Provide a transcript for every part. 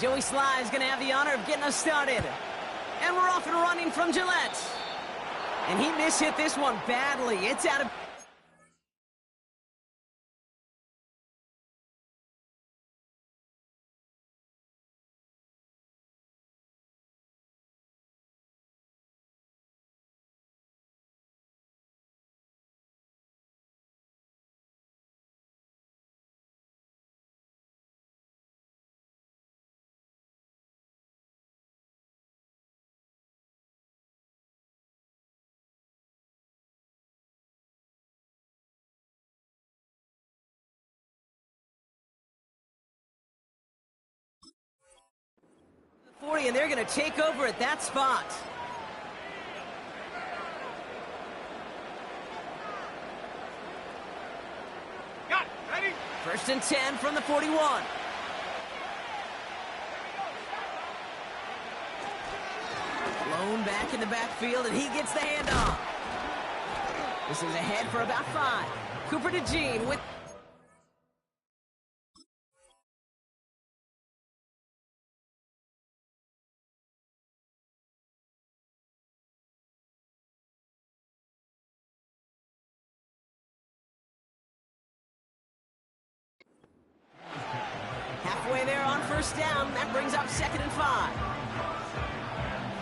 Joey Sly is going to have the honor of getting us started. And we're off and running from Gillette. And he mishit this one badly. It's out of... and they're going to take over at that spot. Got it. Ready? 1st and 10 from the 41. Blown back in the backfield, and he gets the handoff. This is ahead for about 5. Cooper to Gene with... Halfway there on 1st down. That brings up 2nd and 5.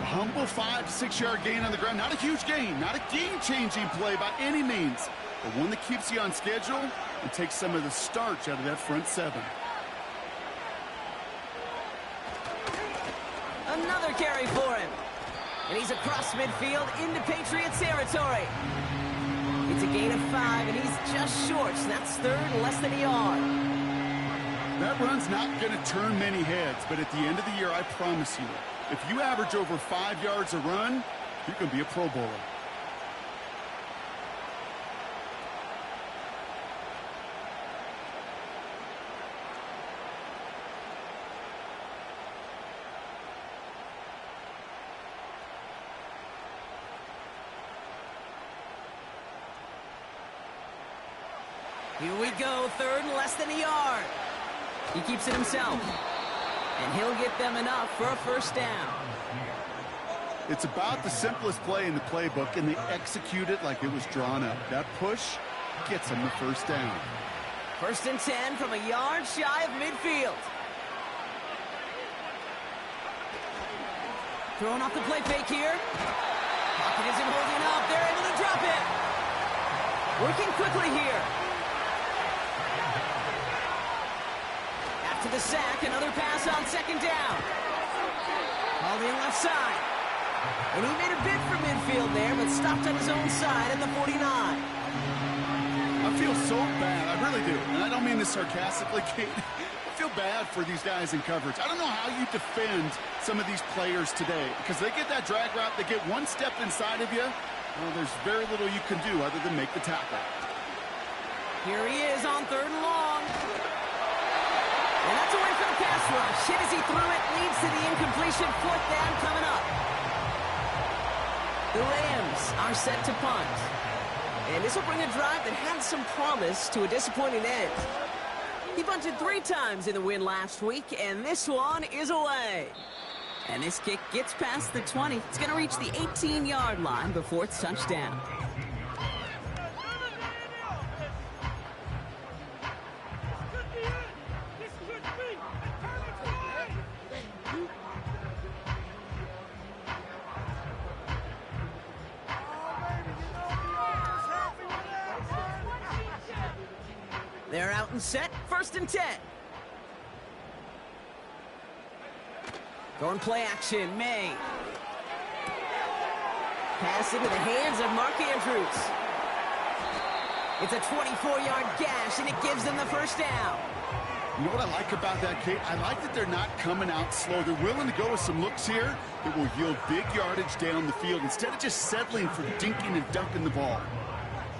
A humble 5 to 6 yard gain on the ground. Not a huge gain, not a game-changing play by any means, but one that keeps you on schedule and takes some of the starch out of that front 7. Another carry for him. And he's across midfield into Patriots territory. It's a gain of 5, and he's just short. So that's 3rd and less than a yard. That run's not going to turn many heads, but at the end of the year, I promise you, if you average over 5 yards a run, you can be a Pro Bowler. Here we go, 3rd and less than a yard. He keeps it himself, and he'll get them enough for a 1st down. It's about the simplest play in the playbook, and they execute it like it was drawn up. That push gets them the 1st down. 1st and 10 from a yard shy of midfield. Throwing off the play fake here. Pocket isn't holding up. They're able to drop it. Working quickly here. To the sack, another pass on 2nd down. Called in left side. And he made a bid for midfield there, but stopped on his own side at the 49. I feel so bad. I really do. And I don't mean this sarcastically, Kate. I feel bad for these guys in coverage. I don't know how you defend some of these players today, because they get that drag route, they get one step inside of you. Well, there's very little you can do other than make the tackle. Here he is on 3rd and long. And that's away for the pass rush. Hit as he threw it, leads to the incompletion. 4th down coming up. The Rams are set to punt. And this will bring a drive that had some promise to a disappointing end. He punted 3 times in the win last week, and this one is away. And this kick gets past the 20. It's going to reach the 18-yard line before it's touchdown. They're out and set, 1st and 10. Going play action, May. Pass into the hands of Mark Andrews. It's a 24-yard gash, and it gives them the 1st down. You know what I like about that, Kate? I like that they're not coming out slow. They're willing to go with some looks here that will yield big yardage down the field instead of just settling for dinking and dunking the ball.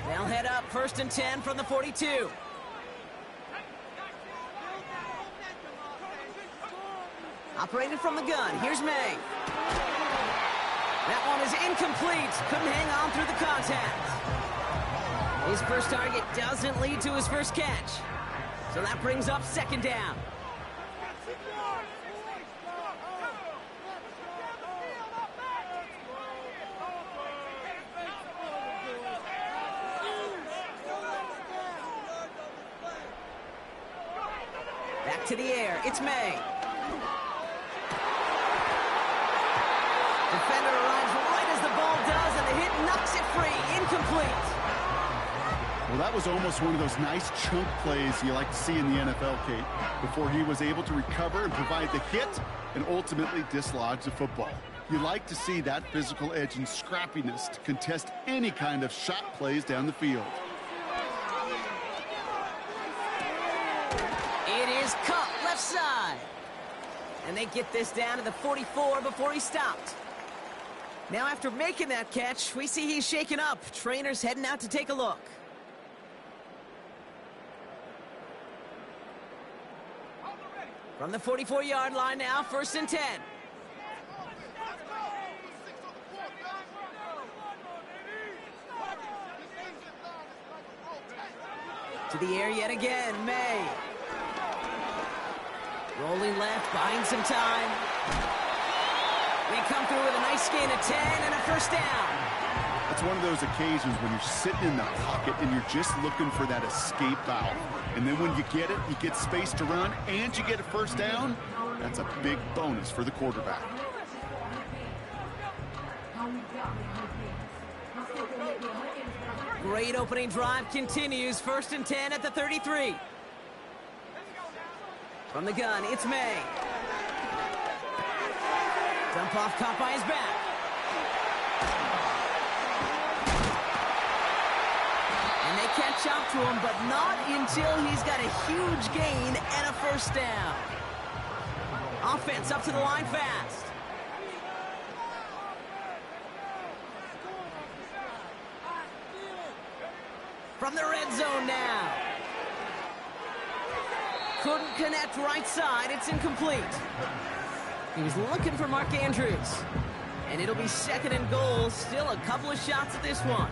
They'll head up 1st and 10 from the 42. Operated from the gun. Here's May. That one is incomplete. Couldn't hang on through the contact. His first target doesn't lead to his first catch. So that brings up second down. Back to the air. It's May. Defender arrives right as the ball does, and the hit knocks it free. Incomplete. Well, that was almost one of those nice chunk plays you like to see in the NFL, Kate, before he was able to recover and provide the hit and ultimately dislodge the football. You like to see that physical edge and scrappiness to contest any kind of shot plays down the field. It is cut left side. And they get this down to the 44 before he stopped. Now after making that catch, we see he's shaken up. Trainer's heading out to take a look. From the 44-yard line now, 1st and 10. To the air yet again, May. Rolling left, buying some time. They come through with a nice gain of 10 and a 1st down. It's one of those occasions when you're sitting in the pocket and you're just looking for that escape valve. And then when you get it, you get space to run and you get a 1st down. That's a big bonus for the quarterback. Great opening drive continues. 1st and 10 at the 33. From the gun, it's May. Dump off caught by his back. And they catch up to him, but not until he's got a huge gain and a 1st down. Offense up to the line fast. From the red zone now. Couldn't connect right side. It's incomplete. He was looking for Mark Andrews. And it'll be 2nd and goal. Still a couple of shots at this one.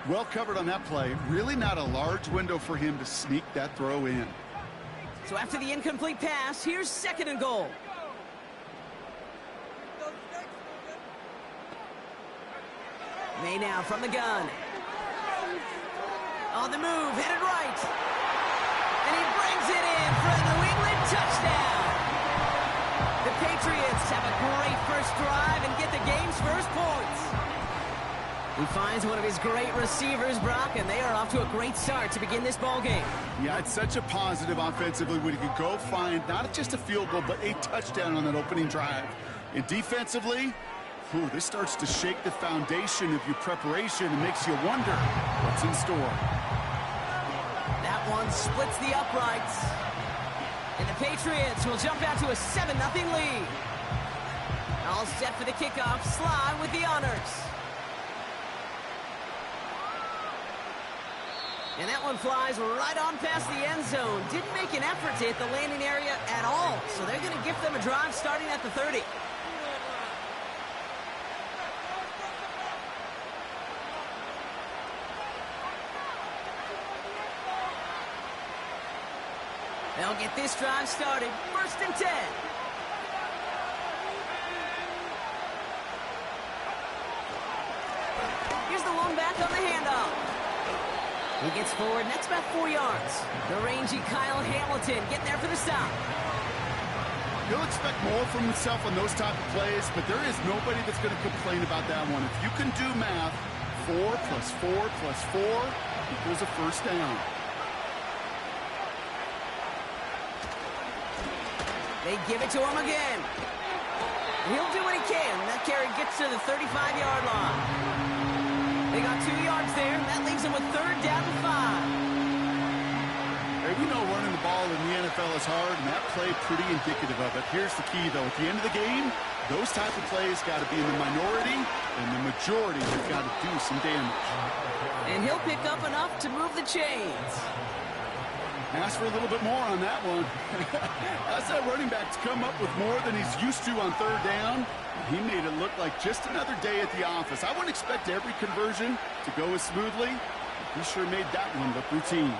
Well covered on that play. Really not a large window for him to sneak that throw in. So after the incomplete pass, here's 2nd and goal. May now from the gun. On the move, headed right. And he brings it in for a New England touchdown. The Patriots have a great first drive and get the game's first points. He finds one of his great receivers, Brock, and they are off to a great start to begin this ball game. Yeah, it's such a positive offensively when he could go find not just a field goal, but a touchdown on that opening drive. And defensively, this starts to shake the foundation of your preparation and makes you wonder what's in store. That one splits the uprights. And the Patriots will jump out to a 7-0 lead. All set for the kickoff. Sly with the honors. And that one flies right on past the end zone. Didn't make an effort to hit the landing area at all. So they're going to give them a drive starting at the 30. They'll get this drive started. 1st and 10. Here's the one back on the handoff. He gets forward, and that's about 4 yards. The rangy Kyle Hamilton getting there for the stop. He'll expect more from himself on those type of plays, but there is nobody that's going to complain about that one. If you can do math, 4 plus 4 plus 4 equals a 1st down. They give it to him again. He'll do what he can. That carry gets to the 35-yard line. They got 2 yards there. That leaves them with 3rd down and 5. Hey, we know running the ball in the NFL is hard, and that play pretty indicative of it. Here's the key, though. At the end of the game, those type of plays got to be in the minority, and the majority have got to do some damage. And he'll pick up enough to move the chains. Ask for a little bit more on that one. That's that running back to come up with more than he's used to on 3rd down. He made it look like just another day at the office. I wouldn't expect every conversion to go as smoothly. He sure made that one look routine.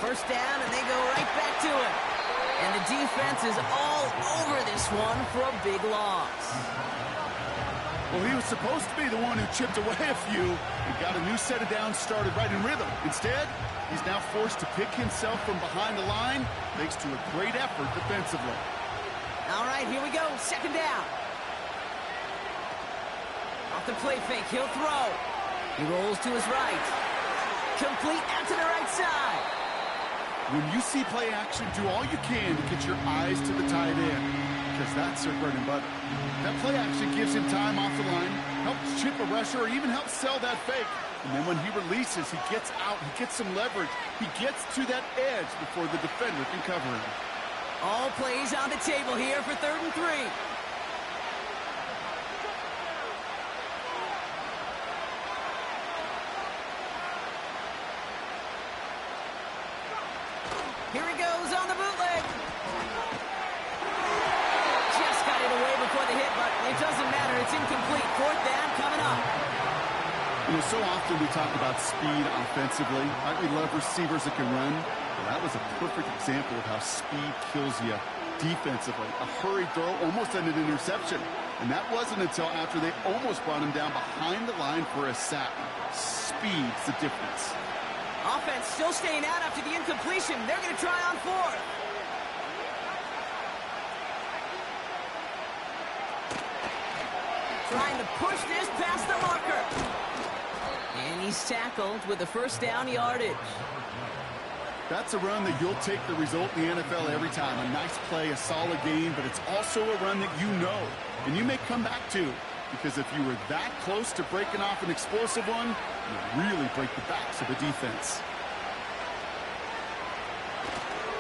First down, and they go right back to it. And the defense is all over this one for a big loss. Well, he was supposed to be the one who chipped away a few and got a new set of downs started right in rhythm. Instead, he's now forced to pick himself from behind the line thanks to a great effort defensively. All right, here we go. Second down. Off the play fake, he'll throw. He rolls to his right. Complete out to the right side. When you see play action, do all you can to get your eyes to the tight end, because that's their bread and butter. That play action gives him time off the line, helps chip a rusher, or even helps sell that fake. And then when he releases, he gets out, he gets some leverage. He gets to that edge before the defender can cover him. All plays on the table here for 3rd and 3. Here he goes on the bootleg. Just got it away before the hit, but it doesn't matter. It's incomplete. 4th down coming up. You know, so often we talk about speed offensively. Right? We love receivers that can run. Well, that was a perfect example of how speed kills you defensively. A hurried throw almost ended an interception. And that wasn't until after they almost brought him down behind the line for a sack. Speed's the difference. Offense still staying out after the incompletion. They're going to try on 4th. Trying to push this past the marker. And he's tackled with the first down yardage. That's a run that you'll take the result in the NFL every time. A nice play, a solid game, but it's also a run that you know and you may come back to, because if you were that close to breaking off an explosive one, you really break the backs of the defense.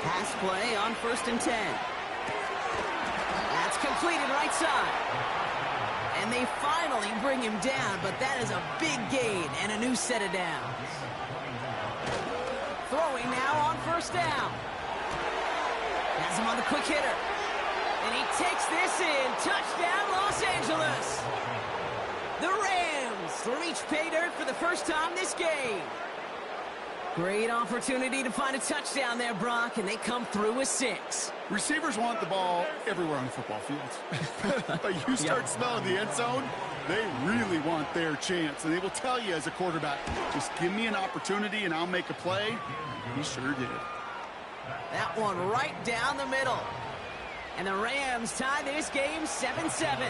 Pass play on 1st and 10. That's completed right side. And they finally bring him down, but that is a big gain and a new set of downs. Throwing now on 1st down. Has him on the quick hitter. And he takes this in. Touchdown, Los Angeles. The Rams reach pay dirt for the first time this game. Great opportunity to find a touchdown there, Brock, and they come through with 6. Receivers want the ball everywhere on the football field. But you start smelling the end zone, they really want their chance. And they will tell you as a quarterback, just give me an opportunity and I'll make a play. He sure did. That one right down the middle. And the Rams tie this game 7-7.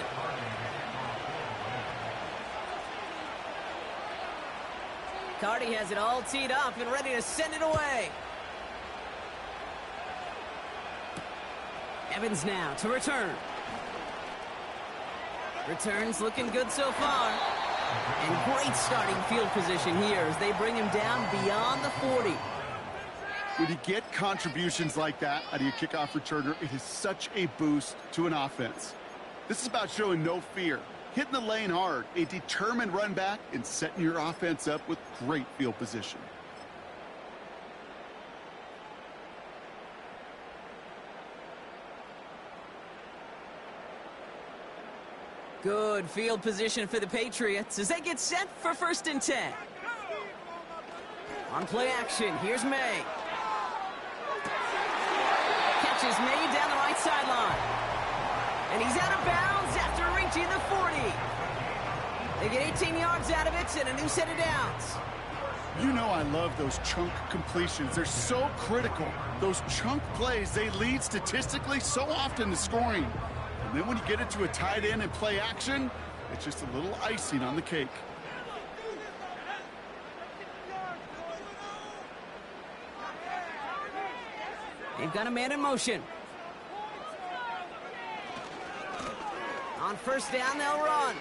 Carty has it all teed up and ready to send it away. Evans now to return. Returns looking good so far. And great starting field position here as they bring him down beyond the 40. When you get contributions like that out of your kickoff returner, it is such a boost to an offense. This is about showing no fear, hitting the lane hard, a determined run back, and setting your offense up with great field position. Good field position for the Patriots as they get set for 1st and 10. On play action, here's May. Catches May down the right sideline. And he's out of bounds after reaching the 40. They get 18 yards out of it and a new set of downs. You know I love those chunk completions. They're so critical. Those chunk plays, they lead statistically so often to scoring. And then when you get it to a tight end and play action, it's just a little icing on the cake. They've got a man in motion. On 1st down, they'll run.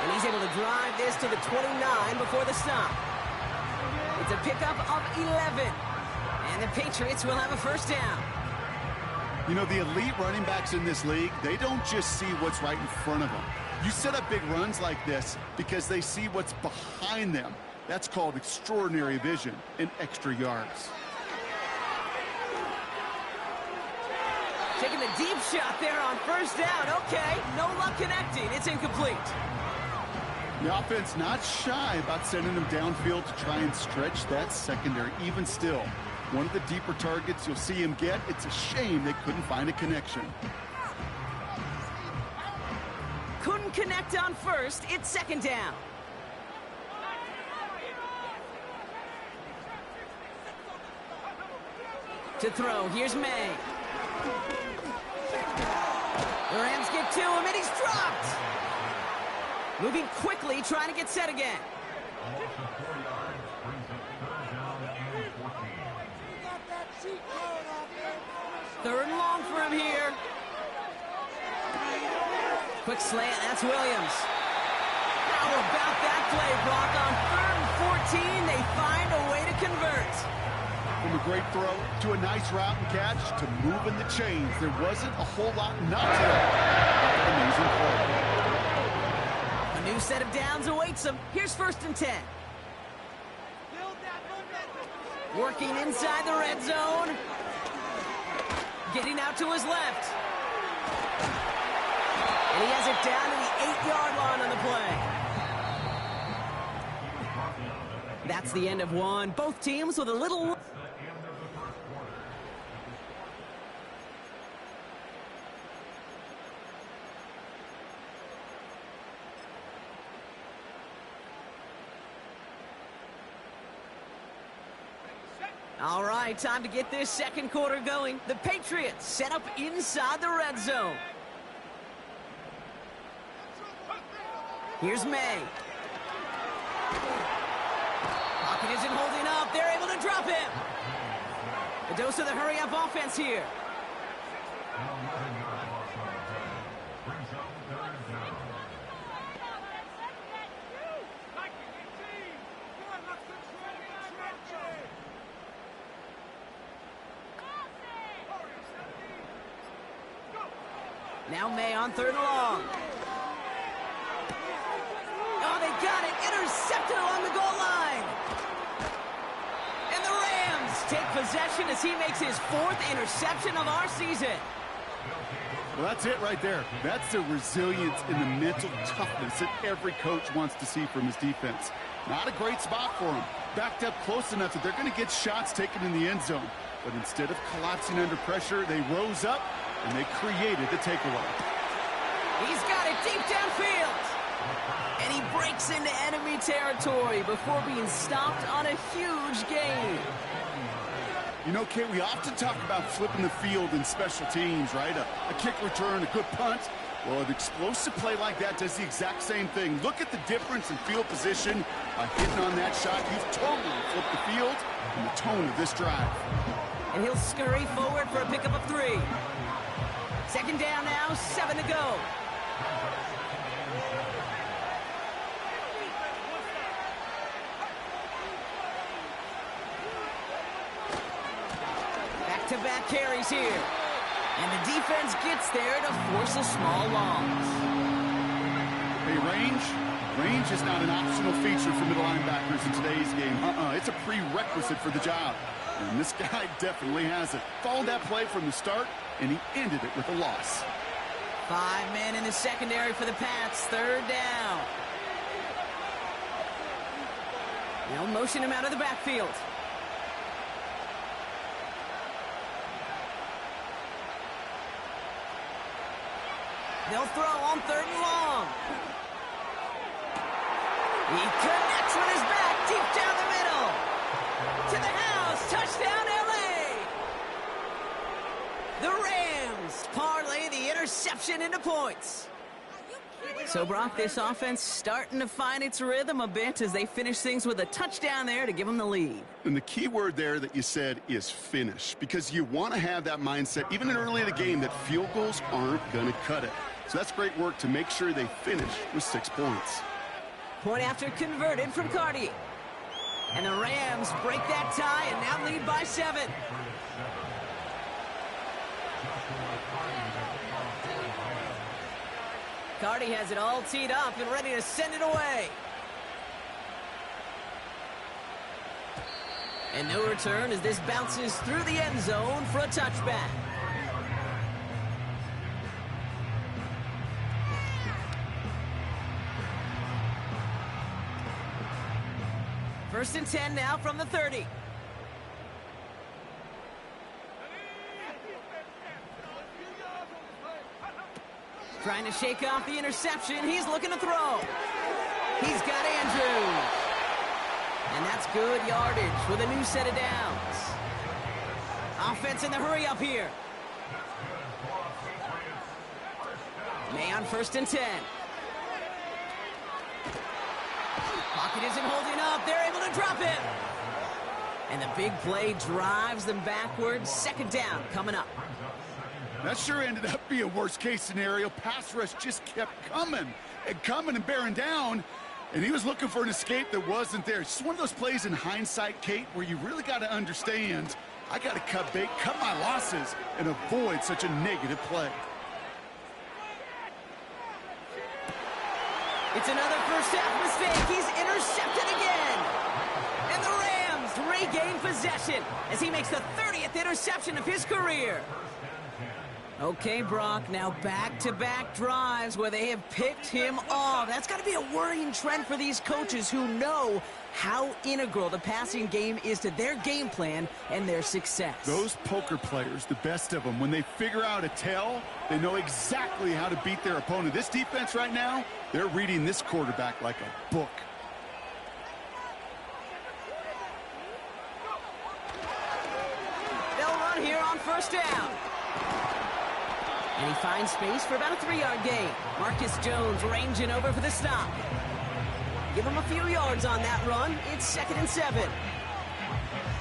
And he's able to drive this to the 29 before the stop. It's a pickup of 11. And the Patriots will have a 1st down. You know, the elite running backs in this league, they don't just see what's right in front of them. You set up big runs like this because they see what's behind them. That's called extraordinary vision and extra yards. Taking the deep shot there on 1st down. Okay, no luck connecting. It's incomplete. The offense not shy about sending them downfield to try and stretch that secondary. Even still, one of the deeper targets you'll see him get. It's a shame they couldn't find a connection. Couldn't connect on first. It's second down. To throw, here's May. The Rams get to him, and he's dropped. Moving quickly, trying to get set again. Third and long for him here. Quick slant, that's Williams. How about that play, Brock? On 3rd and 14, they find a way to convert. From a great throw to a nice route and catch to moving the chains. There wasn't a whole lot not to that amazing play. A new set of downs awaits them. Here's 1st and 10. Working inside the red zone. Getting out to his left. And he has it down to the 8-yard line on the play. That's the end of one. Both teams with a little... All right, time to get this second quarter going. The Patriots set up inside the red zone. Here's May. Pocket isn't holding up. They're able to drop him. A dose of the hurry-up offense here. Now May on 3rd and long. Oh, they got it. Intercepted along the goal line. And the Rams take possession as he makes his 4th interception of our season. Well, that's it right there. That's the resilience and the mental toughness that every coach wants to see from his defense. Not a great spot for him. Backed up close enough that they're going to get shots taken in the end zone. But instead of collapsing under pressure, they rose up and they created the takeaway. He's got it deep downfield. And he breaks into enemy territory before being stopped on a huge gain. You know, Kate, we often talk about flipping the field in special teams, right? A kick return, a good punt. Well, an explosive play like that does the exact same thing. Look at the difference in field position by hitting on that shot. You've totally flipped the field and the tone of this drive. And he'll scurry forward for a pickup of 3. Second down now, 7 to go. Back-to-back carries here. And the defense gets there to force a small loss. Hey, range is not an optional feature for middle linebackers in today's game. It's a prerequisite for the job. And this guy definitely has it. Followed that play from the start, and he ended it with a loss. 5 men in the secondary for the Pats. 3rd down. They'll motion him out of the backfield. They'll throw on 3rd and long. He connects with his back deep down the middle. To the house. Touchdown, L.A. The Rams parlay the interception into points. So, Brock, this offense starting to find its rhythm a bit as they finish things with a touchdown there to give them the lead. And the key word there that you said is finish, because you want to have that mindset, even early in the game, that field goals aren't going to cut it. So that's great work to make sure they finish with 6 points. Point after converted from Cardi. And the Rams break that tie and now lead by 7. Cardi has it all teed up and ready to send it away. And no return as this bounces through the end zone for a touchback. First and 10 now from the 30. Trying to shake off the interception. He's looking to throw. He's got Andrews. And that's good yardage with a new set of downs. Offense in the hurry up here. May on first and 10. Pocket isn't holding up. They're able to drop it. And the big play drives them backwards. Second down coming up. That sure ended up being a worst-case scenario. Pass rush just kept coming and bearing down. And he was looking for an escape that wasn't there. It's just one of those plays in hindsight, Kate, where you really got to understand, I got to cut bait, cut my losses, and avoid such a negative play. It's another first-half mistake. He's intercepted again. And the Rams regain possession as he makes the 30th interception of his career. Okay, Brock, now back-to-back drives where they have picked him off. That's got to be a worrying trend for these coaches who know how integral the passing game is to their game plan and their success. Those poker players, the best of them, when they figure out a tell, they know exactly how to beat their opponent. This defense right now, they're reading this quarterback like a book. They'll run here on first down. And he finds space for about a 3-yard gain. Marcus Jones ranging over for the stop. Give him a few yards on that run. It's 2nd and 7.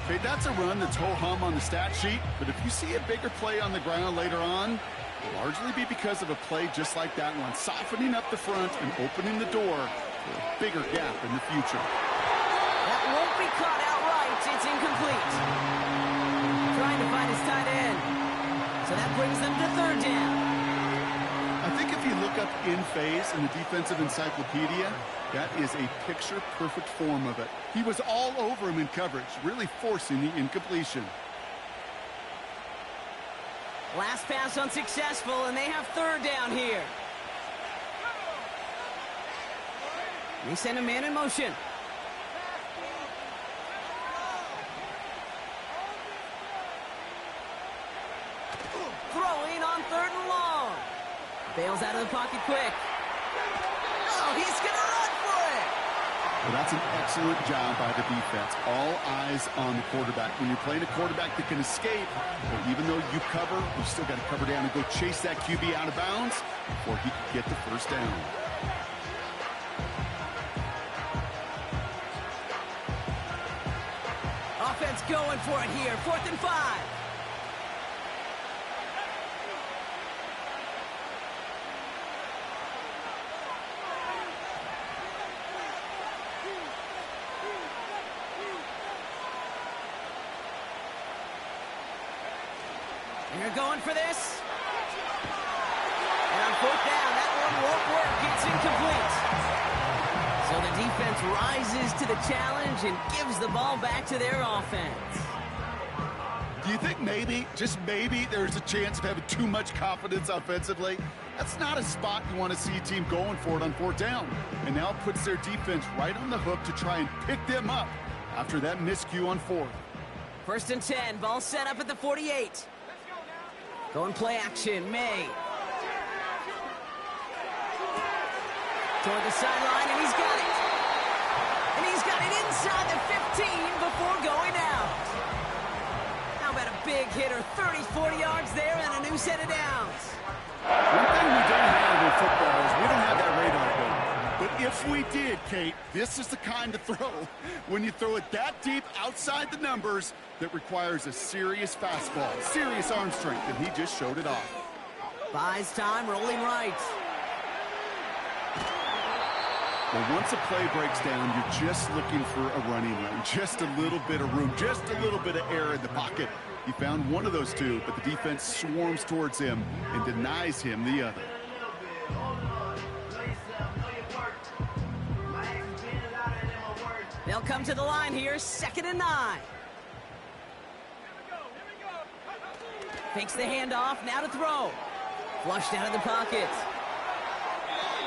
Okay, that's a run that's ho-hum on the stat sheet, but if you see a bigger play on the ground later on, it'll largely be because of a play just like that one, softening up the front and opening the door for a bigger gap in the future. That won't be caught outright. It's incomplete. Trying to find his tight end. So that brings them to 3rd down. I think if you look up in phase in the defensive encyclopedia, that is a picture-perfect form of it. He was all over him in coverage, really forcing the incompletion. Last pass unsuccessful, and they have 3rd down here. They send a man in motion. Throwing on 3rd and long. Bails out of the pocket quick. Oh, he's going to run for it. Well, that's an excellent job by the defense. All eyes on the quarterback. When you're playing a quarterback that can escape, well, even though you cover, you still got to cover down and go chase that QB out of bounds before he can get the first down. Offense going for it here. 4th and 5. And they're going for this. And on 4th down, that one won't work. It's incomplete. So the defense rises to the challenge and gives the ball back to their offense. Do you think maybe, just maybe, there's a chance of having too much confidence offensively? That's not a spot you want to see a team going for it on 4th down. And now it puts their defense right on the hook to try and pick them up after that miscue on 4th. 1st and 10, ball set up at the 48. Going play action, May. Toward the sideline, and he's got it. And he's got it inside the 15 before going out. How about a big hitter, 30, 40 yards there, and a new set of downs. One thing we don't have in football is we don't have that radar gun. But if we did, Kate, this is the kind of throw, when you throw it that deep outside the numbers, that requires a serious fastball, serious arm strength, and he just showed it off. Buys time, rolling right. Well, once a play breaks down, you're just looking for a running lane, just a little bit of room, just a little bit of air in the pocket. He found one of those two, but the defense swarms towards him and denies him the other. They'll come to the line here, 2nd and 9. Fakes the handoff, now to throw. Flushed out of the pocket.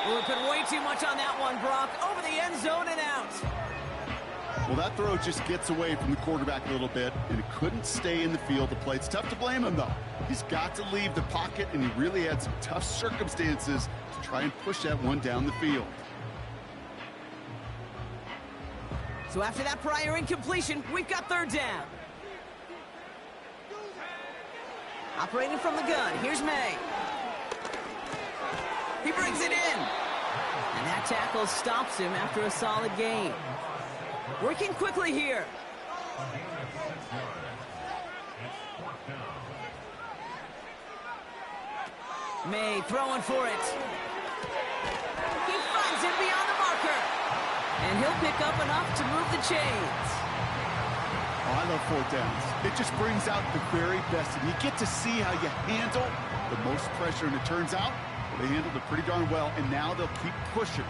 Ooh, put way too much on that one, Brock. Over the end zone and out. Well, that throw just gets away from the quarterback a little bit, and it couldn't stay in the field to play. It's tough to blame him, though. He's got to leave the pocket, and he really had some tough circumstances to try and push that one down the field. So after that prior incompletion, we've got third down. Operating from the gun, here's May. He brings it in. And that tackle stops him after a solid gain. Working quickly here. May throwing for it. He finds it beyond the marker. And he'll pick up enough to move the chains. Oh, I love fourth downs. It just brings out the very best. And you get to see how you handle the most pressure. And it turns out they handled it pretty darn well. And now they'll keep pushing.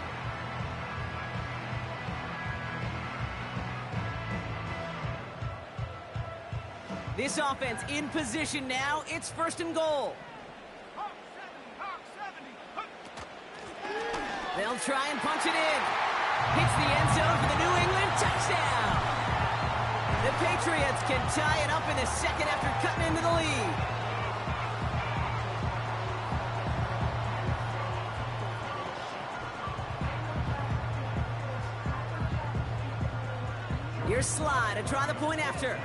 This offense in position now. It's first and goal. They'll try and punch it in. Hits the end zone for the New England touchdown. The Patriots can tie it up in the second after cutting into the lead. Here's Sly to try the point after.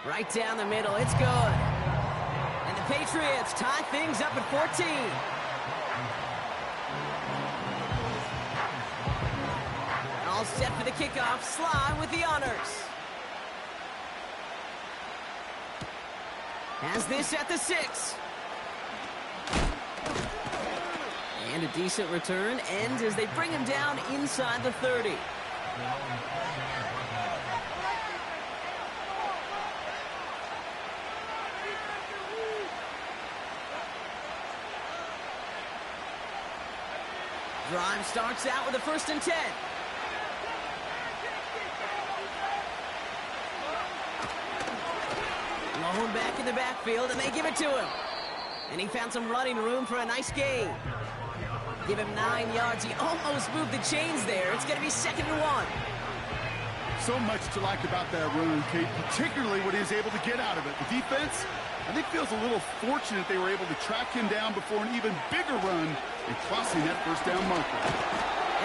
Right down the middle, it's good. And the Patriots tie things up at 14. All set for the kickoff. Sly with the honors. Has this at the 6. And a decent return ends as they bring him down inside the 30. Drive starts out with a 1st and 10. Blown back in the backfield, and they give it to him. And he found some running room for a nice gain. Give him 9 yards. He almost moved the chains there. It's going to be 2nd and 1. So much to like about that run, Kate, particularly what he was able to get out of it. The defense, I think, feels a little fortunate they were able to track him down before an even bigger run and crossing that first down marker.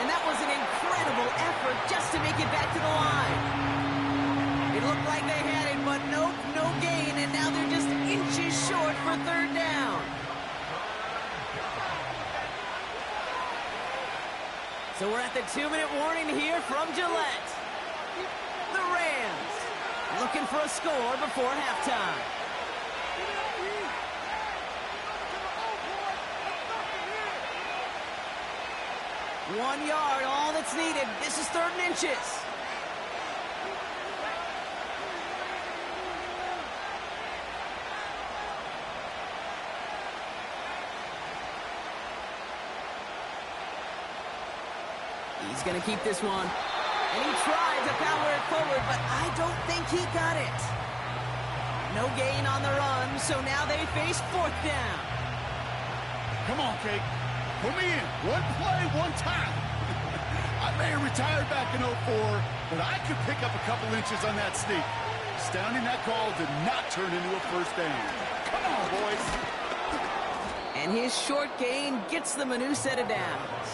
And that was an incredible effort just to make it back to the line. It looked like they had it, but nope, no gain, and now they're just inches short for 3rd down. So we're at the 2-minute warning here from Gillette. The Rams looking for a score before halftime. One yard, all that's needed. This is 3rd and inches. He's going to keep this one. And he tried to power it forward, but I don't think he got it. No gain on the run, so now they face 4th down. Come on, Kate. Put me in. One play, one time. I may have retired back in 04, but I could pick up a couple inches on that sneak. Astounding that call did not turn into a 1st down. Come on, boys. And his short gain gets them a new set of downs.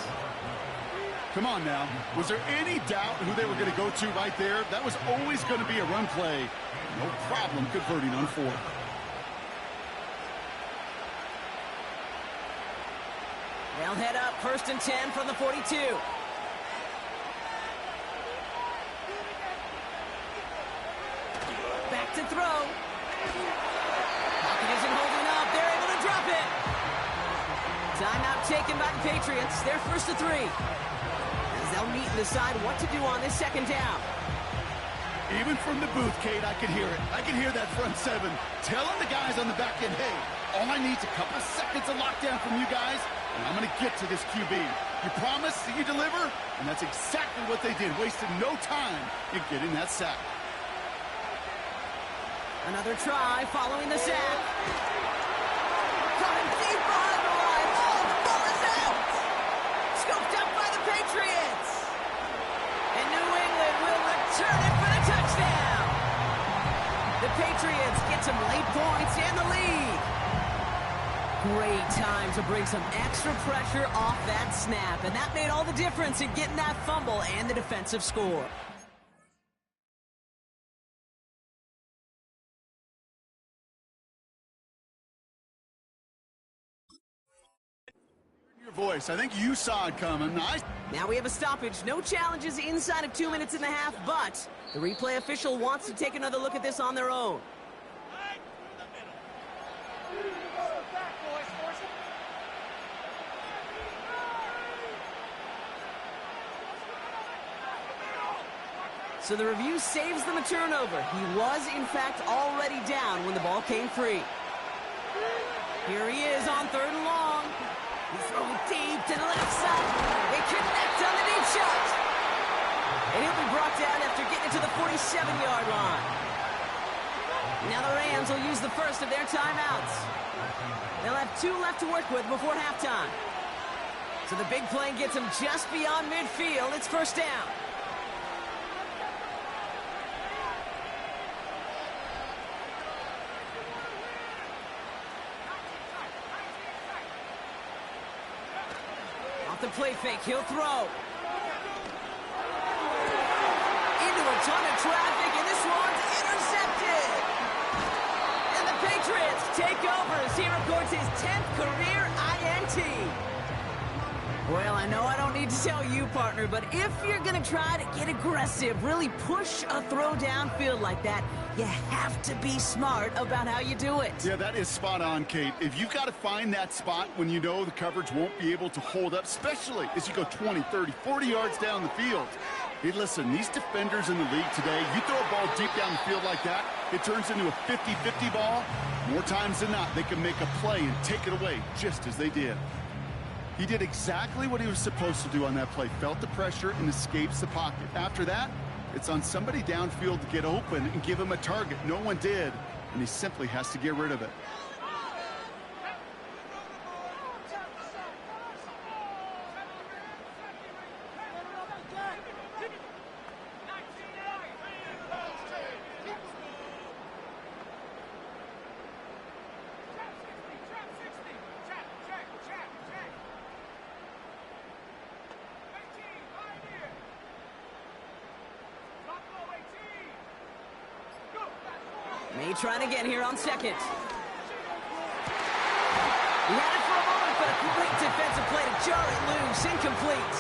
Come on now. Was there any doubt who they were going to go to right there? That was always going to be a run play. No problem converting on 4th. They'll head up 1st and 10 from the 42. Back to throw. Pocket isn't holding up. They're able to drop it. Timeout taken by the Patriots. They're 1st to 3. As they'll meet and decide what to do on this 2nd down. Even from the booth, Kate, I can hear it. I can hear that front 7 telling the guys on the back end, hey, all I need is a couple of seconds of lockdown from you guys, and I'm going to get to this QB. You promise that you deliver? And that's exactly what they did. Wasted no time in getting that sack. Another try following the sack. Coming deep behind the line. Oh, the ball is out. Scooped up by The Patriots get some late points and the lead. Great time to bring some extra pressure off that snap, and that made all the difference in getting that fumble and the defensive score. Your voice, I think you saw it coming. Nice. Now we have a stoppage. No challenges inside of 2 minutes and a half, but the replay official wants to take another look at this on their own. So the review saves them a turnover. He was, in fact, already down when the ball came free. Here he is on 3rd and long. He's throwing deep to the left side. They connect on the deep shot. And he'll be brought down after getting to the 47-yard line. Now the Rams will use the first of their timeouts. They'll have 2 left to work with before halftime. So the big play gets them just beyond midfield. It's 1st down. The play fake, he'll throw. Into a ton of traffic, and this one's intercepted. And the Patriots take over as he records his 10th career INT. Well, I know I don't need to tell you, partner, but if you're going to try to get aggressive, really push a throw downfield like that, you have to be smart about how you do it. Yeah, that is spot on, Kate. If you've got to find that spot when you know the coverage won't be able to hold up, especially as you go 20, 30, 40 yards down the field. Hey, listen, these defenders in the league today, you throw a ball deep down the field like that, it turns into a 50-50 ball. More times than not, they can make a play and take it away just as they did. He did exactly what he was supposed to do on that play. Felt the pressure and escapes the pocket. After that, it's on somebody downfield to get open and give him a target. No one did, and he simply has to get rid of it. May trying again here on 2nd. He had it for a moment, but a great defensive play to jar it loose. Incomplete.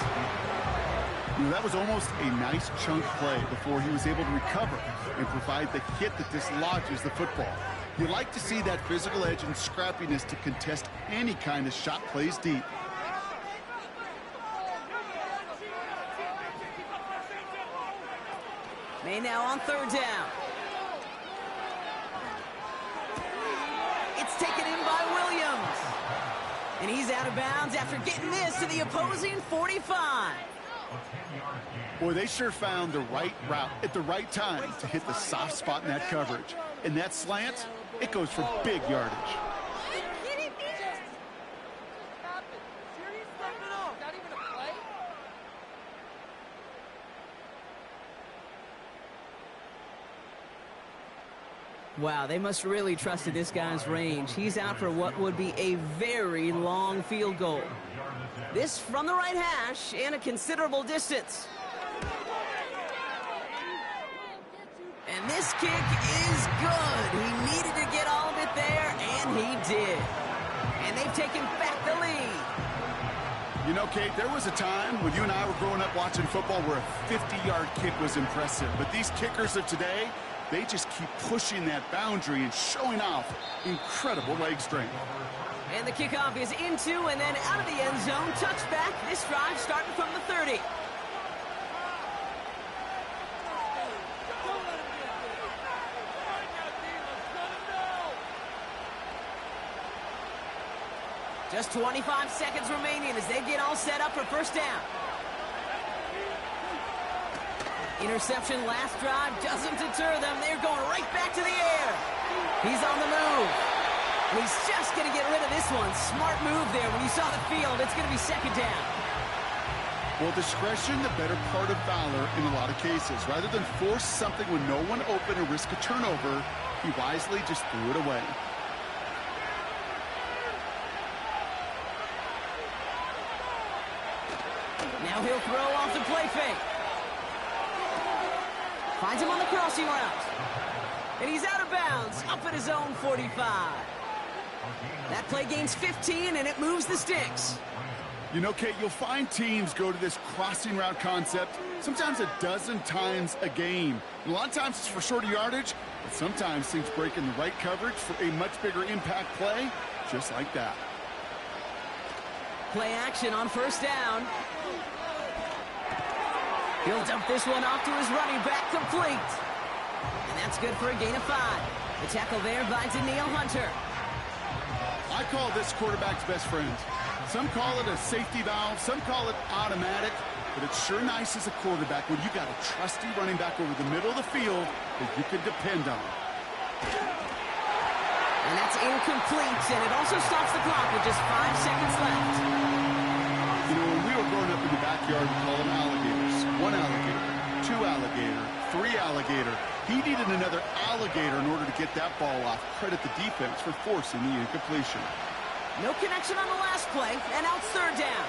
That was almost a nice chunk play before he was able to recover and provide the hit that dislodges the football. You like to see that physical edge and scrappiness to contest any kind of shot plays deep. May now on 3rd down. It's taken in by Williams. And he's out of bounds after getting this to the opposing 45. Boy, they sure found the right route at the right time to hit the soft spot in that coverage. And that slant, it goes for big yardage. Wow, they must really trusted this guy's range. He's out for what would be a very long field goal. This from the right hash and a considerable distance. And this kick is good. He needed to get all of it there, and he did. And they've taken back the lead. You know, Kate, there was a time when you and I were growing up watching football where a 50-yard kick was impressive. But these kickers of today, they just keep pushing that boundary and showing off incredible leg strength. And the kickoff is into and then out of the end zone. Touchback. This drive starting from the 30. Just 25 seconds remaining as they get all set up for 1st down. Interception last drive doesn't deter them. They're going right back to the air. He's on the move. And he's just going to get rid of this one. Smart move there. When you saw the field, it's going to be 2nd down. Well, discretion, the better part of valor in a lot of cases. Rather than force something when no one open and risk a turnover, He wisely just threw it away. Now he'll throw off the play fake. Finds him on the crossing route. And he's out of bounds, up at his own 45. That play gains 15, and it moves the sticks. You know, Kate, you'll find teams go to this crossing route concept sometimes a dozen times a game. And a lot of times it's for shorter yardage, but sometimes things break in the right coverage for a much bigger impact play, just like that. Play action on first down. He'll dump this one off to his running back, complete. And that's good for a gain of 5. The tackle there by Daniil Hunter. I call this quarterback's best friend. Some call it a safety valve, some call it automatic, but it's sure nice as a quarterback when you got a trusty running back over the middle of the field that you can depend on. And that's incomplete, and it also stops the clock with just 5 seconds left. You know, when we were growing up in the backyard, we call them alligators. 1 alligator, 2 alligator, 3 alligator. He needed another alligator in order to get that ball off. Credit the defense for forcing the incompletion. No connection on the last play, and out third down.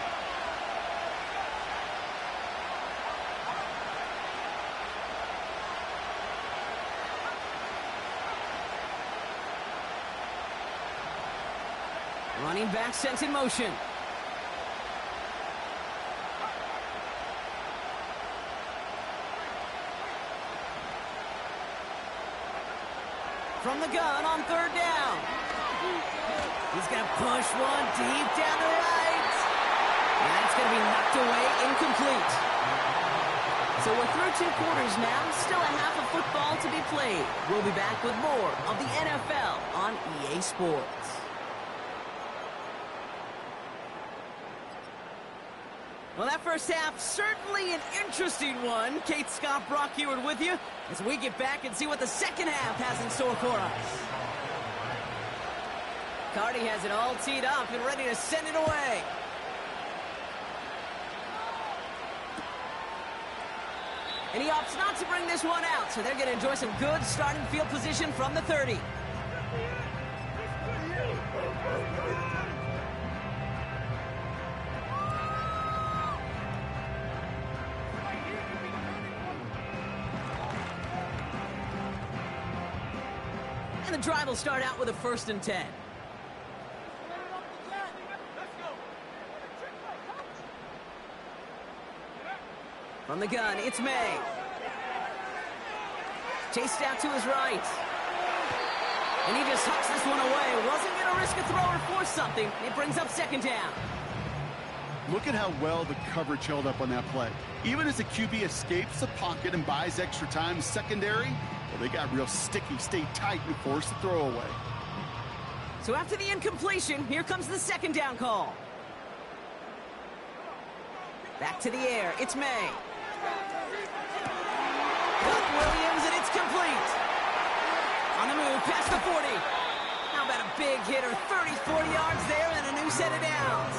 Running back sent in motion. From the gun on third down. He's going to push one deep down the right. And that's going to be knocked away, incomplete. So we're through 2 quarters now. Still a half of football to be played. We'll be back with more of the NFL on EA Sports. Well, that first half, certainly an interesting one. Kate Scott, Brock Heward with you as we get back and see what the second half has in store for us. Cardi has it all teed up and ready to send it away. And he opts not to bring this one out, so they're going to enjoy some good starting field position from the 30. And the drive will start out with a 1st and 10. From the gun, it's May. Chased out to his right. And he just hucks this one away. Wasn't going to risk a throw or force something. It brings up 2nd down. Look at how well the coverage held up on that play. Even as the QB escapes the pocket and buys extra time secondary, well, they got real sticky, stayed tight, and forced the throw away. So after the incompletion, here comes the 2nd down call. Back to the air, it's May. Doug Williams, and it's complete. On the move, past the 40. How about a big hitter, 30, 40 yards there, and a new set of downs.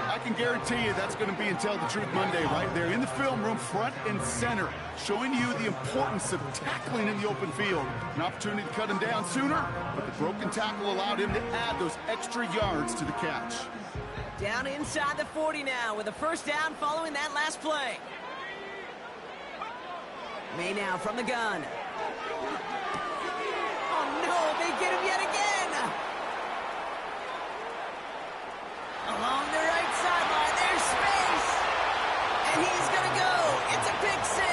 I can guarantee you that's going to be in Tell the Truth Monday right there in the film room, front and center, showing you the importance of tackling in the open field. An opportunity to cut him down sooner, but the broken tackle allowed him to add those extra yards to the catch. Down inside the 40 now with a 1st down following that last play. May now from the gun. Oh no, they get him yet again. Along the right sideline, there's space. And he's gonna go. It's a pick 6.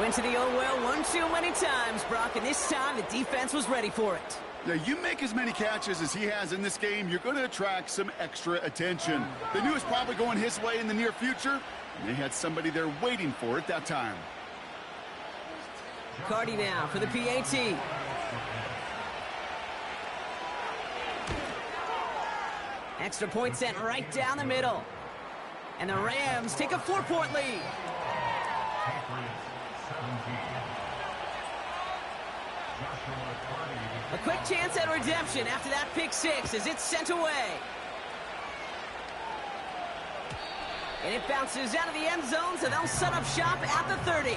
Went to the old well one too many times, Brock, and this time the defense was ready for it. Now, you make as many catches as he has in this game, you're going to attract some extra attention. They knew it was probably going his way in the near future, and they had somebody there waiting for it that time. Cardi now for the PAT. Extra point sent right down the middle. And the Rams take a 4-point lead. A quick chance at redemption after that pick 6 as it's sent away. And it bounces out of the end zone, so they'll set up shop at the 30.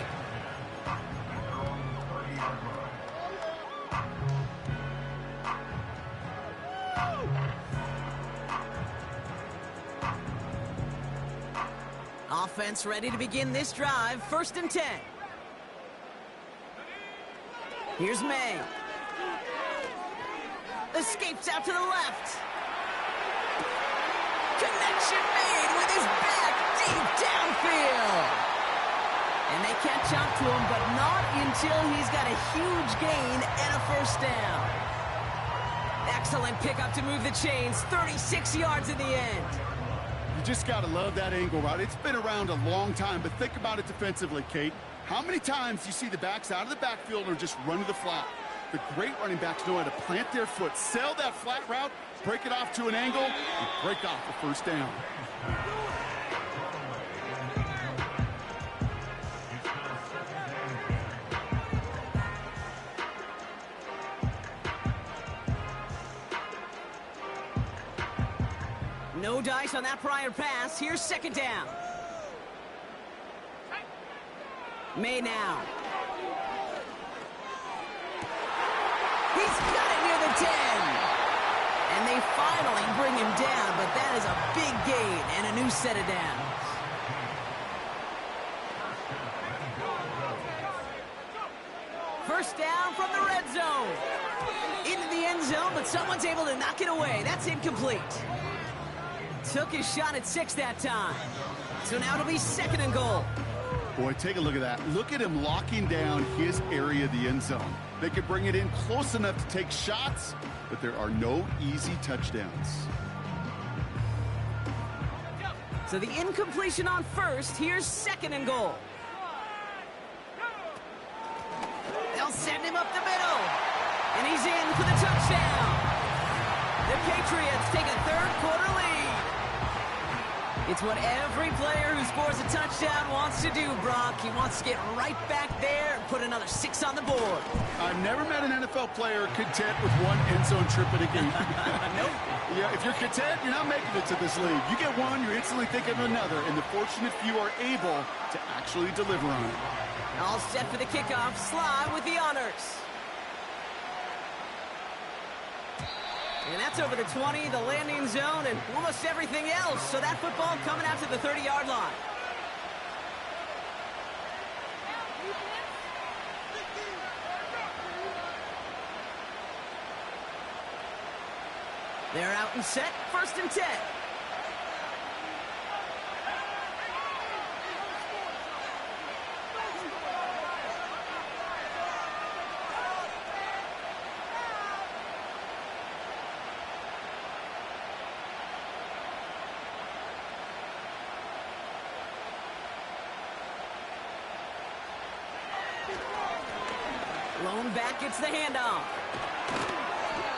Offense ready to begin this drive. 1st and 10. Here's May. Escapes out to the left. Connection made with his back deep downfield. And they catch up to him, but not until he's got a huge gain and a 1st down. Excellent pickup to move the chains. 36 yards in the end. You just got to love that angle route. It's been around a long time, but think about it defensively, Kate. How many times do you see the backs out of the backfield or just run to the flat? The great running backs know how to plant their foot, sail that flat route, break it off to an angle, and break off the 1st down. No dice on that prior pass. Here's 2nd down. May now. He's got it near the 10. And they finally bring him down, but that is a big gain and a new set of downs. First down from the red zone. Into the end zone, but someone's able to knock it away. That's incomplete. Took his shot at 6 that time. So now it'll be 2nd and goal. Boy, take a look at that. Look at him locking down his area of the end zone. They could bring it in close enough to take shots, but there are no easy touchdowns. So the incompletion on 1st. Here's 2nd and goal. They'll send him up the middle. And he's in for the touchdown. The Patriots take a 3rd quarter lead. It's what every player who scores a touchdown wants to do, Brock. He wants to get right back there and put another 6 on the board. I've never met an NFL player content with one end zone trip in a game. Nope. Yeah, if you're content, you're not making it to this league. You get one, you're instantly thinking of another, and the fortunate few are able to actually deliver on it. All set for the kickoff. Sly with the honors. And that's over the 20, the landing zone, and almost everything else. So that football coming out to the 30-yard line. They're out and set. 1st and 10. Lone back gets the handoff.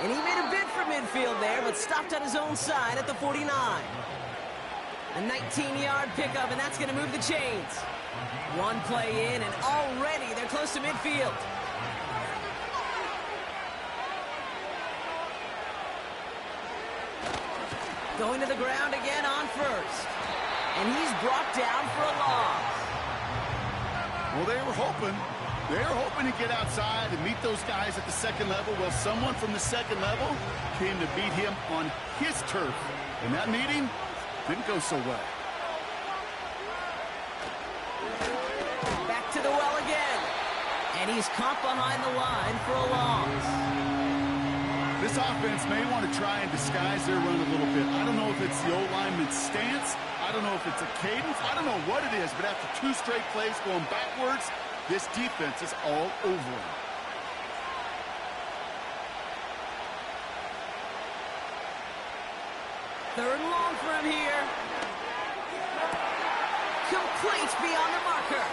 And he made a bid for midfield there, but stopped on his own side at the 49. A 19-yard pickup, and that's going to move the chains. One play in, and already they're close to midfield. Going to the ground again on 1st. And he's brought down for a loss. Well, they were hoping to get outside and meet those guys at the 2nd level. Well, someone from the 2nd level came to beat him on his turf. And that meeting didn't go so well. Back to the well again. And he's caught behind the line for a loss. This offense may want to try and disguise their run a little bit. I don't know if it's the O-lineman's stance. I don't know if it's a cadence. I don't know what it is, but after 2 straight plays going backwards, this defense is all over him. Third and long for him here. Complete beyond the marker.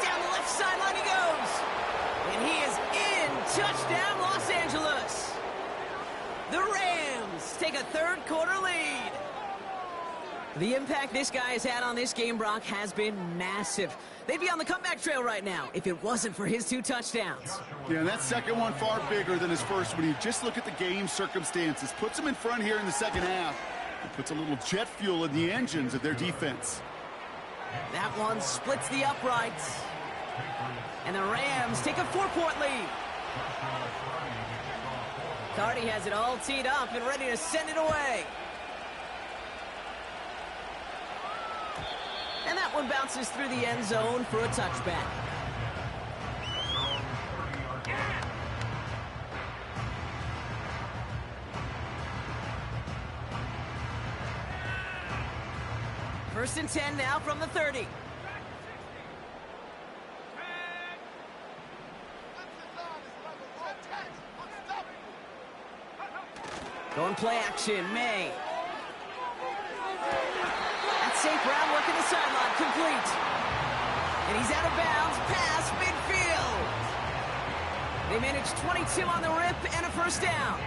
Down the left sideline he goes. And he is in. Touchdown, Los Angeles. The Rams take a 3rd quarter lead. The impact this guy has had on this game, Brock, has been massive. They'd be on the comeback trail right now if it wasn't for his 2 touchdowns. Yeah, and that second one far bigger than his first when you just look at the game circumstances. Puts him in front here in the second half. It puts a little jet fuel in the engines of their defense. That one splits the uprights. And the Rams take a 4-point lead. Cardi has it all teed up and ready to send it away. that one bounces through the end zone for a touchback. First and 10 now from the 30. Going play action, May. That's St. Brown working the sideline, complete. And he's out of bounds, pass, midfield. They managed 22 on the rip and a first down.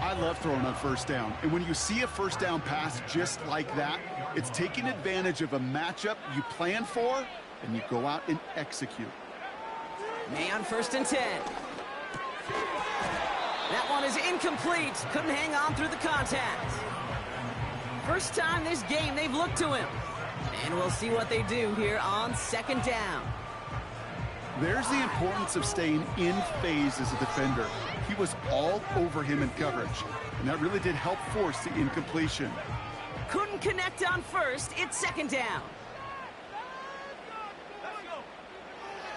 I love throwing on first down. And when you see a first down pass just like that, it's taking advantage of a matchup you plan for, and you go out and execute. May on first and 10. That one is incomplete. Couldn't hang on through the contact. First time this game they've looked to him. And we'll see what they do here on second down. There's the importance of staying in phase as a defender. He was all over him in coverage, and that really did help force the incompletion. Couldn't connect on first. It's second down.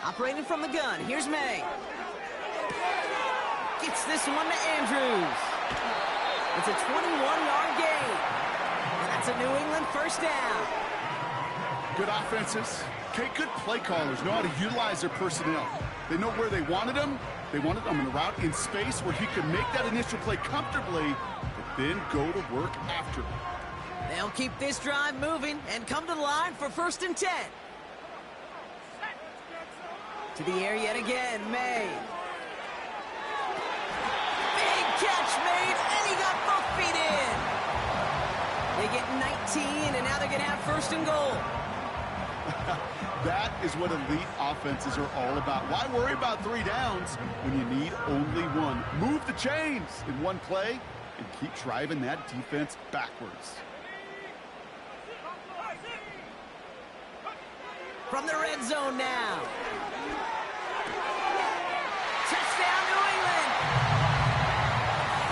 Operating from the gun. Here's May. Gets this one to Andrews. It's a 21-yard gain. And that's a New England first down. Good offenses. Okay, good play callers know how to utilize their personnel. They know where they wanted them. They wanted them in a route in space where he could make that initial play comfortably, but then go to work after. They'll keep this drive moving and come to the line for first and 10. To the air yet again, May. Big catch made, and he got both feet in. They get 19, and now they're going to have first and goal. That is what elite offenses are all about. Why worry about 3 downs when you need only one? Move the chains in one play and keep driving that defense backwards. From the red zone now. Touchdown, New England.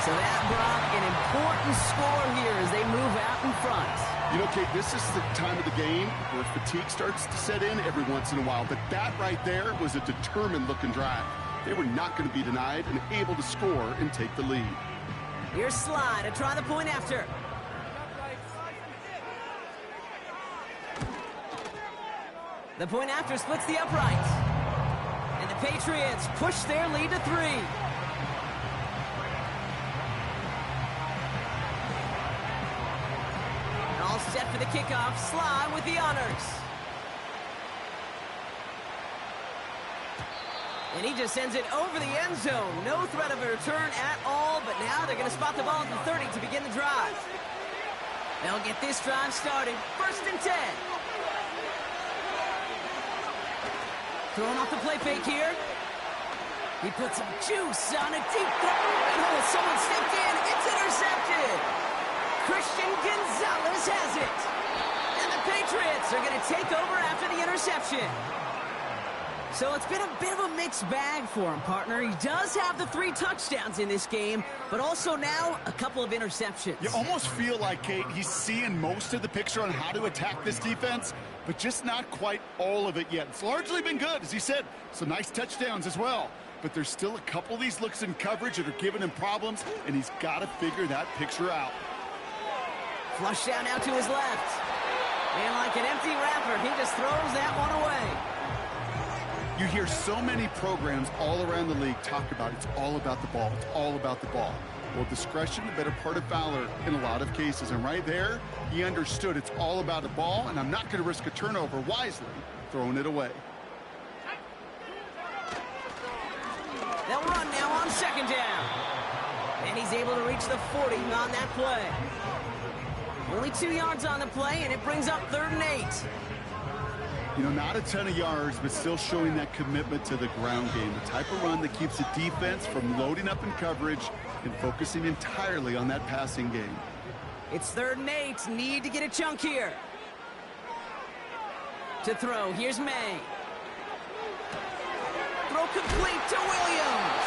So that brought an important score here as they move out in front. You know, Kate, this is the time of the game where fatigue starts to set in every once in a while. But that right there was a determined-looking drive. They were not going to be denied and able to score and take the lead. Here's Sly to try the point after. The point after splits the uprights. And the Patriots push their lead to 3. All set for the kickoff. Sly with the honors. And he just sends it over the end zone. No threat of a return at all, but now they're going to spot the ball at the 30 to begin the drive. They'll get this drive started. First and 10. Throwing off the play fake here. He puts some juice on a deep hole. Someone stepped in. It's intercepted. Christian Gonzalez has it. And the Patriots are going to take over after the interception. So it's been a bit of a mixed bag for him, partner. He does have the 3 touchdowns in this game, but also now a couple of interceptions. You almost feel like, Kate, he's seeing most of the picture on how to attack this defense, but just not quite all of it yet. It's largely been good, as he said. Some nice touchdowns as well. But there's still a couple of these looks in coverage that are giving him problems, and he's got to figure that picture out. Flush down now to his left. And like an empty wrapper, he just throws that one away. You hear so many programs all around the league talk about it's all about the ball. It's all about the ball. Well, discretion, the better part of valor in a lot of cases. And right there, he understood it's all about the ball, and I'm not going to risk a turnover wisely, throwing it away. They'll run now on second down. And he's able to reach the 40 on that play. Only 2 yards on the play, and it brings up 3rd and 8. You know, not a ton of yards, but still showing that commitment to the ground game. The type of run that keeps the defense from loading up in coverage and focusing entirely on that passing game. It's 3rd and 8. Need to get a chunk here. To throw, here's May. Throw complete to Williams.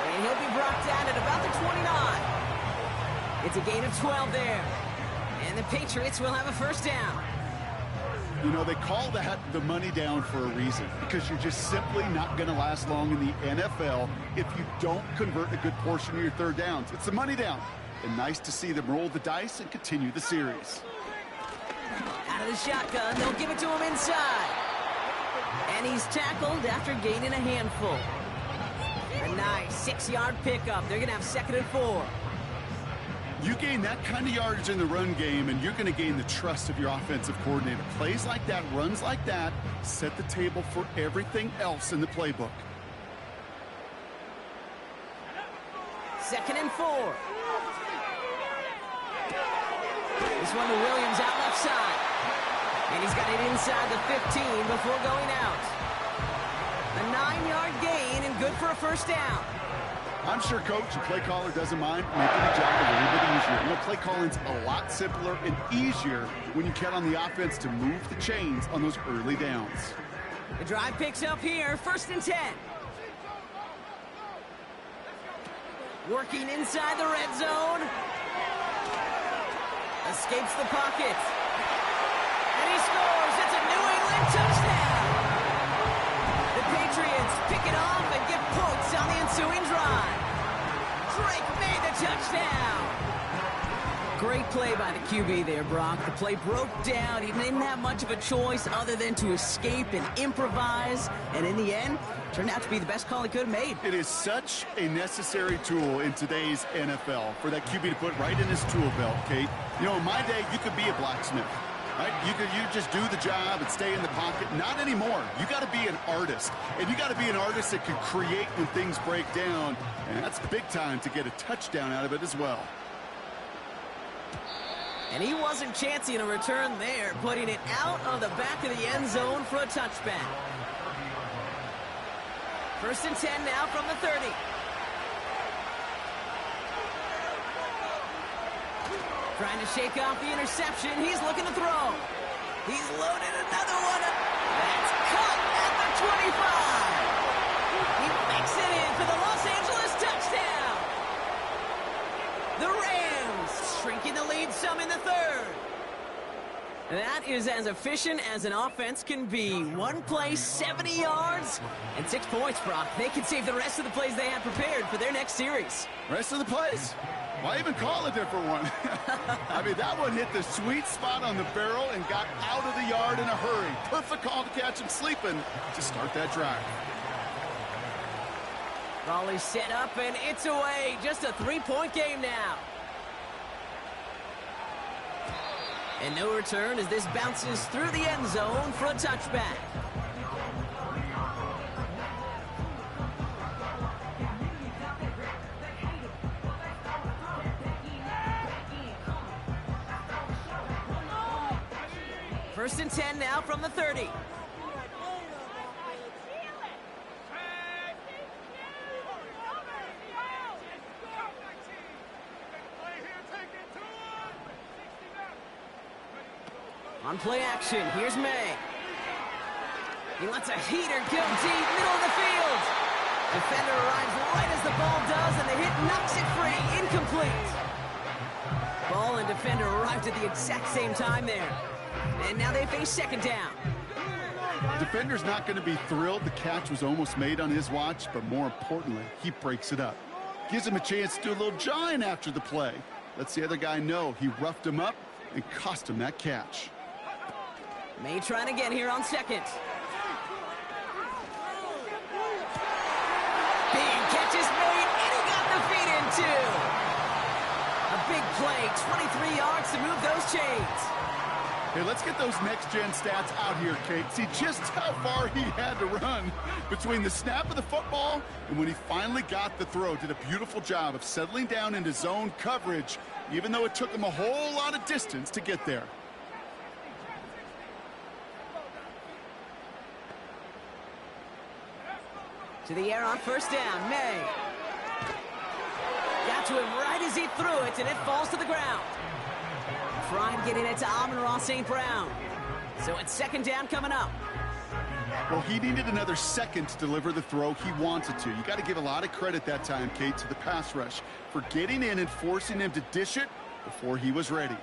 And he'll be brought down at about the 29. It's a gain of 12 there. And the Patriots will have a first down. You know, they call that the money down for a reason, because you're just simply not going to last long in the NFL if you don't convert a good portion of your third downs. It's the money down. And nice to see them roll the dice and continue the series. Out of the shotgun, they'll give it to him inside. And he's tackled after gaining a handful. A nice 6-yard pickup. They're going to have 2nd and 4. You gain that kind of yardage in the run game, and you're going to gain the trust of your offensive coordinator. Plays like that, runs like that, set the table for everything else in the playbook. 2nd and 4. This one to Williams out left side. And he's got it inside the 15 before going out. A 9-yard gain and good for a first down. I'm sure coach and play caller doesn't mind making the job a little bit easier. You know, play calling's a lot simpler and easier when you count on the offense to move the chains on those early downs. The drive picks up here, 1st and 10. Working inside the red zone. Escapes the pocket. And he scores. It's a New England touchdown. The Patriots pick it off and get points on the ensuing drive. Drake made the touchdown. Great play by the QB there, Brock. The play broke down. He didn't have much of a choice other than to escape and improvise. And in the end, turned out to be the best call he could have made. It is such a necessary tool in today's NFL for that QB to put right in his tool belt, Kate. You know, in my day, you could be a blacksmith, right? You just do the job and stay in the pocket. Not anymore. You got to be an artist, and you got to be an artist that can create when things break down, and that's big time to get a touchdown out of it as well. And he wasn't chancing a return there, putting it out of the back of the end zone for a touchback. 1st and 10 now from the 30. Trying to shake off the interception. He's looking to throw. He's loaded another one up. That's caught at the 25. He makes it in for the Los Angeles touchdown. The Rams shrinking the lead some in the 3rd. That is as efficient as an offense can be. One play, 70 yards, and 6 points, Brock. They can save the rest of the plays they had prepared for their next series. Rest of the plays? Why even call a different one? I mean, that one hit the sweet spot on the barrel and got out of the yard in a hurry. Perfect call to catch him sleeping to start that drive. Raleigh set up, and it's away. Just a 3-point game now. And no return as this bounces through the end zone for a touchback. First and 10 now from the 30. On play action, here's May. He lets a heater go deep, middle of the field. Defender arrives right as the ball does, and the hit knocks it free, incomplete. Ball and defender arrived at the exact same time there. And now they face 2nd down. Defender's not going to be thrilled the catch was almost made on his watch, but more importantly, he breaks it up. Gives him a chance to do a little jawing after the play. Lets the other guy know he roughed him up and cost him that catch. May trying again here on 2nd. Big catch is made, and he got the feet in too. A big play, 23 yards to move those chains. Hey, let's get those next-gen stats out here, Kate. See just how far he had to run between the snap of the football and when he finally got the throw. Did a beautiful job of settling down into zone coverage, even though it took him a whole lot of distance to get there. To the air on 1st down, May. Got to him right as he threw it, and it falls to the ground. Tried getting it to Amon-Ra St. Brown. So it's 2nd down coming up. Well, he needed another second to deliver the throw he wanted to. You got to give a lot of credit that time, Kate, to the pass rush for getting in and forcing him to dish it before he was ready.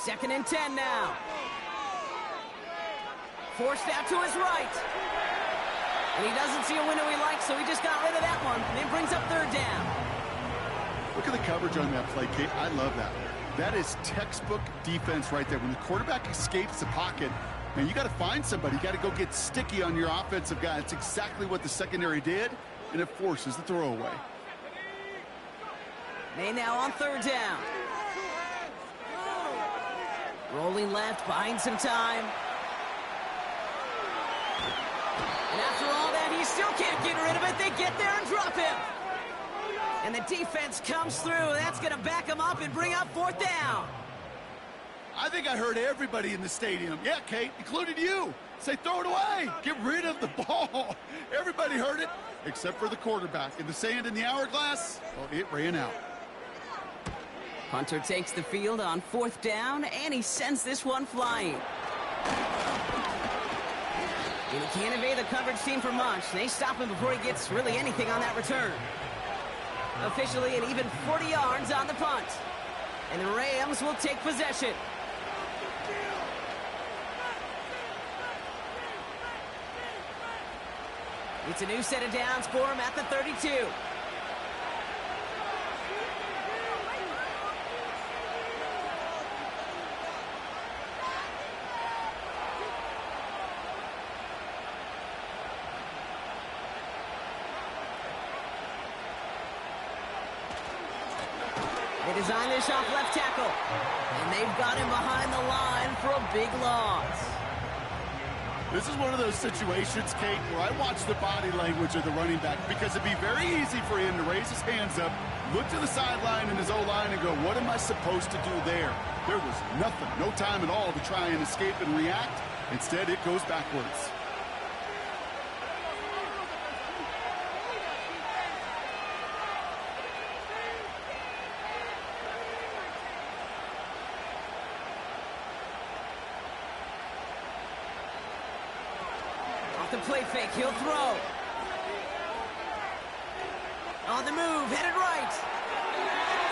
Second and 10 now. Forced out to his right. And he doesn't see a window he likes, so he just got rid of that one. And it brings up third down. Look at the coverage on that play, Kate. I love that. That is textbook defense right there. When the quarterback escapes the pocket, man, you got to find somebody. You got to go get sticky on your offensive guy. That's exactly what the secondary did, and it forces the throwaway. May now on third down. Rolling left, buying some time. And after all that, he still can't get rid of it. They get there and drop him. And the defense comes through. That's going to back him up and bring up fourth down. I think I heard everybody in the stadium. Yeah, Kate, including you. Say, throw it away. Get rid of the ball. Everybody heard it, except for the quarterback. And the sand in the hourglass, well, it ran out. Hunter takes the field on fourth down, and he sends this one flying. And he can't evade the coverage team for much. They stop him before he gets really anything on that return. Officially an even 40 yards on the punt. And the Rams will take possession. It's a new set of downs for him at the 32. They design this off left tackle. And they've got him behind the line for a big loss. This is one of those situations, Kate, where I watch the body language of the running back because it'd be very easy for him to raise his hands up, look to the sideline in his O-line and go, what am I supposed to do there? There was nothing, no time at all to try and escape and react. Instead, it goes backwards. The play fake, he'll throw. On the move, headed right.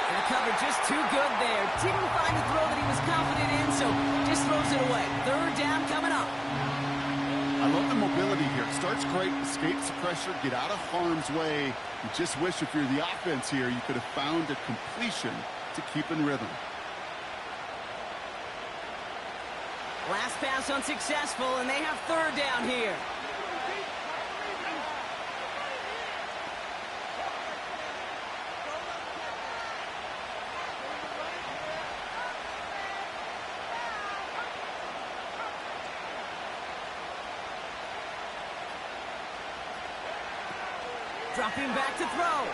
And the cover just too good there. Didn't find a throw that he was confident in, so just throws it away. Third down coming up. I love the mobility here. Starts great, escapes the pressure, get out of harm's way. You just wish if you're the offense here, you could have found a completion to keep in rhythm. Last pass unsuccessful, and they have third down here. Dropping back to throw.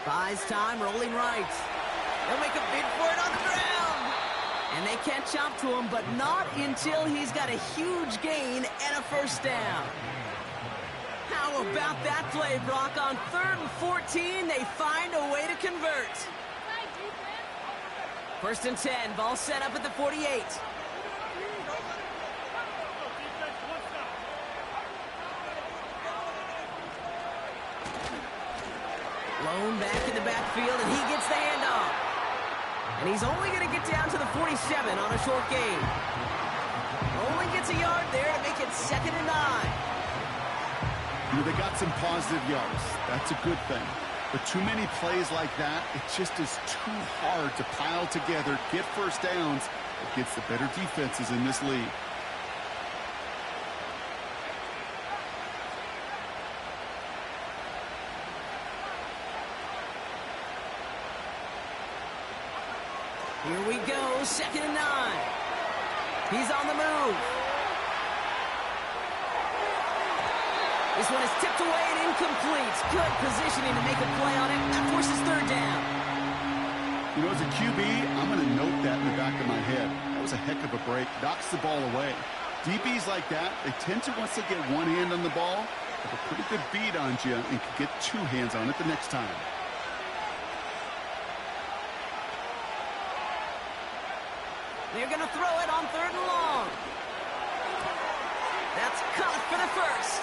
Buys time, rolling right. They'll make a bid for it on the ground. And they catch up to him, but not until he's got a huge gain and a first down. How about that play, Brock? On 3rd and 14, they find a way to convert. 1st and 10, ball set up at the 48. Blown back in the backfield, and he gets the handoff. And he's only going to get down to the 47 on a short gain. Only gets a yard there to make it 2nd and 9. You know, they got some positive yards. That's a good thing. But too many plays like that, it just is too hard to pile together, get first downs against the better defenses in this league. Here we go, 2nd and 9. He's on the move. This one is tipped away and incomplete. Good positioning to make a play on it. That forces third down. You know, as a QB, I'm going to note that in the back of my head. That was a heck of a break. Knocks the ball away. DBs like that, they tend to, once they get one hand on the ball, have a pretty good beat on you and can get two hands on it the next time. They're going to throw it on 3rd and long. That's caught for the first.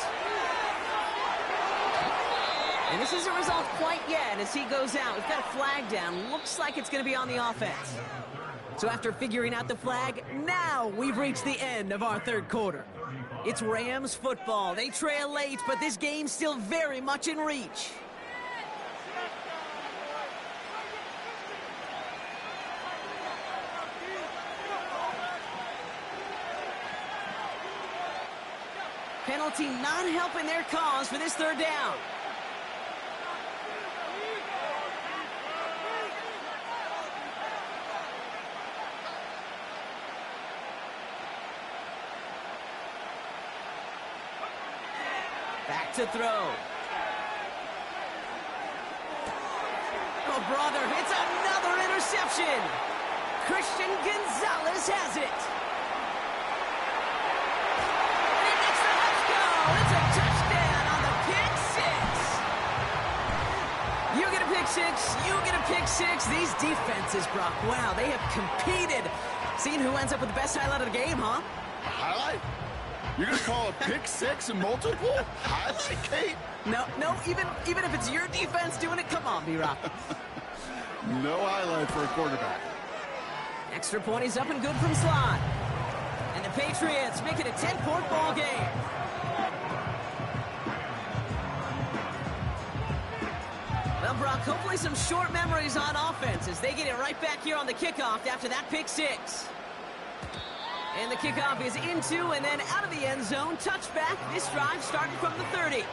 And this isn't result quite yet as he goes out. We've got a flag down. Looks like it's going to be on the offense. So after figuring out the flag, now we've reached the end of our third quarter. It's Rams football. They trail late, but this game's still very much in reach. Penalty not helping their cause for this third down. Back to throw. Oh, brother, it's another interception. Christian Gonzalez has it. And he makes the let's go. It's a touchdown on the pick six. You get a pick six, you get a pick six. These defenses, Brock, wow, they have competed. Seeing who ends up with the best highlight of the game, huh? Highlight? You're going to call a pick six and multiple? Highlight, Kate? No, even if it's your defense doing it, come on, B-Rock. No highlight for a quarterback. Extra point is up and good from slot. And the Patriots make it a 10-point ball game. Well, Brock, hopefully some short memories on offense as they get it right back here on the kickoff after that pick six. And the kickoff is into and then out of the end zone. Touchback. This drive starting from the 30.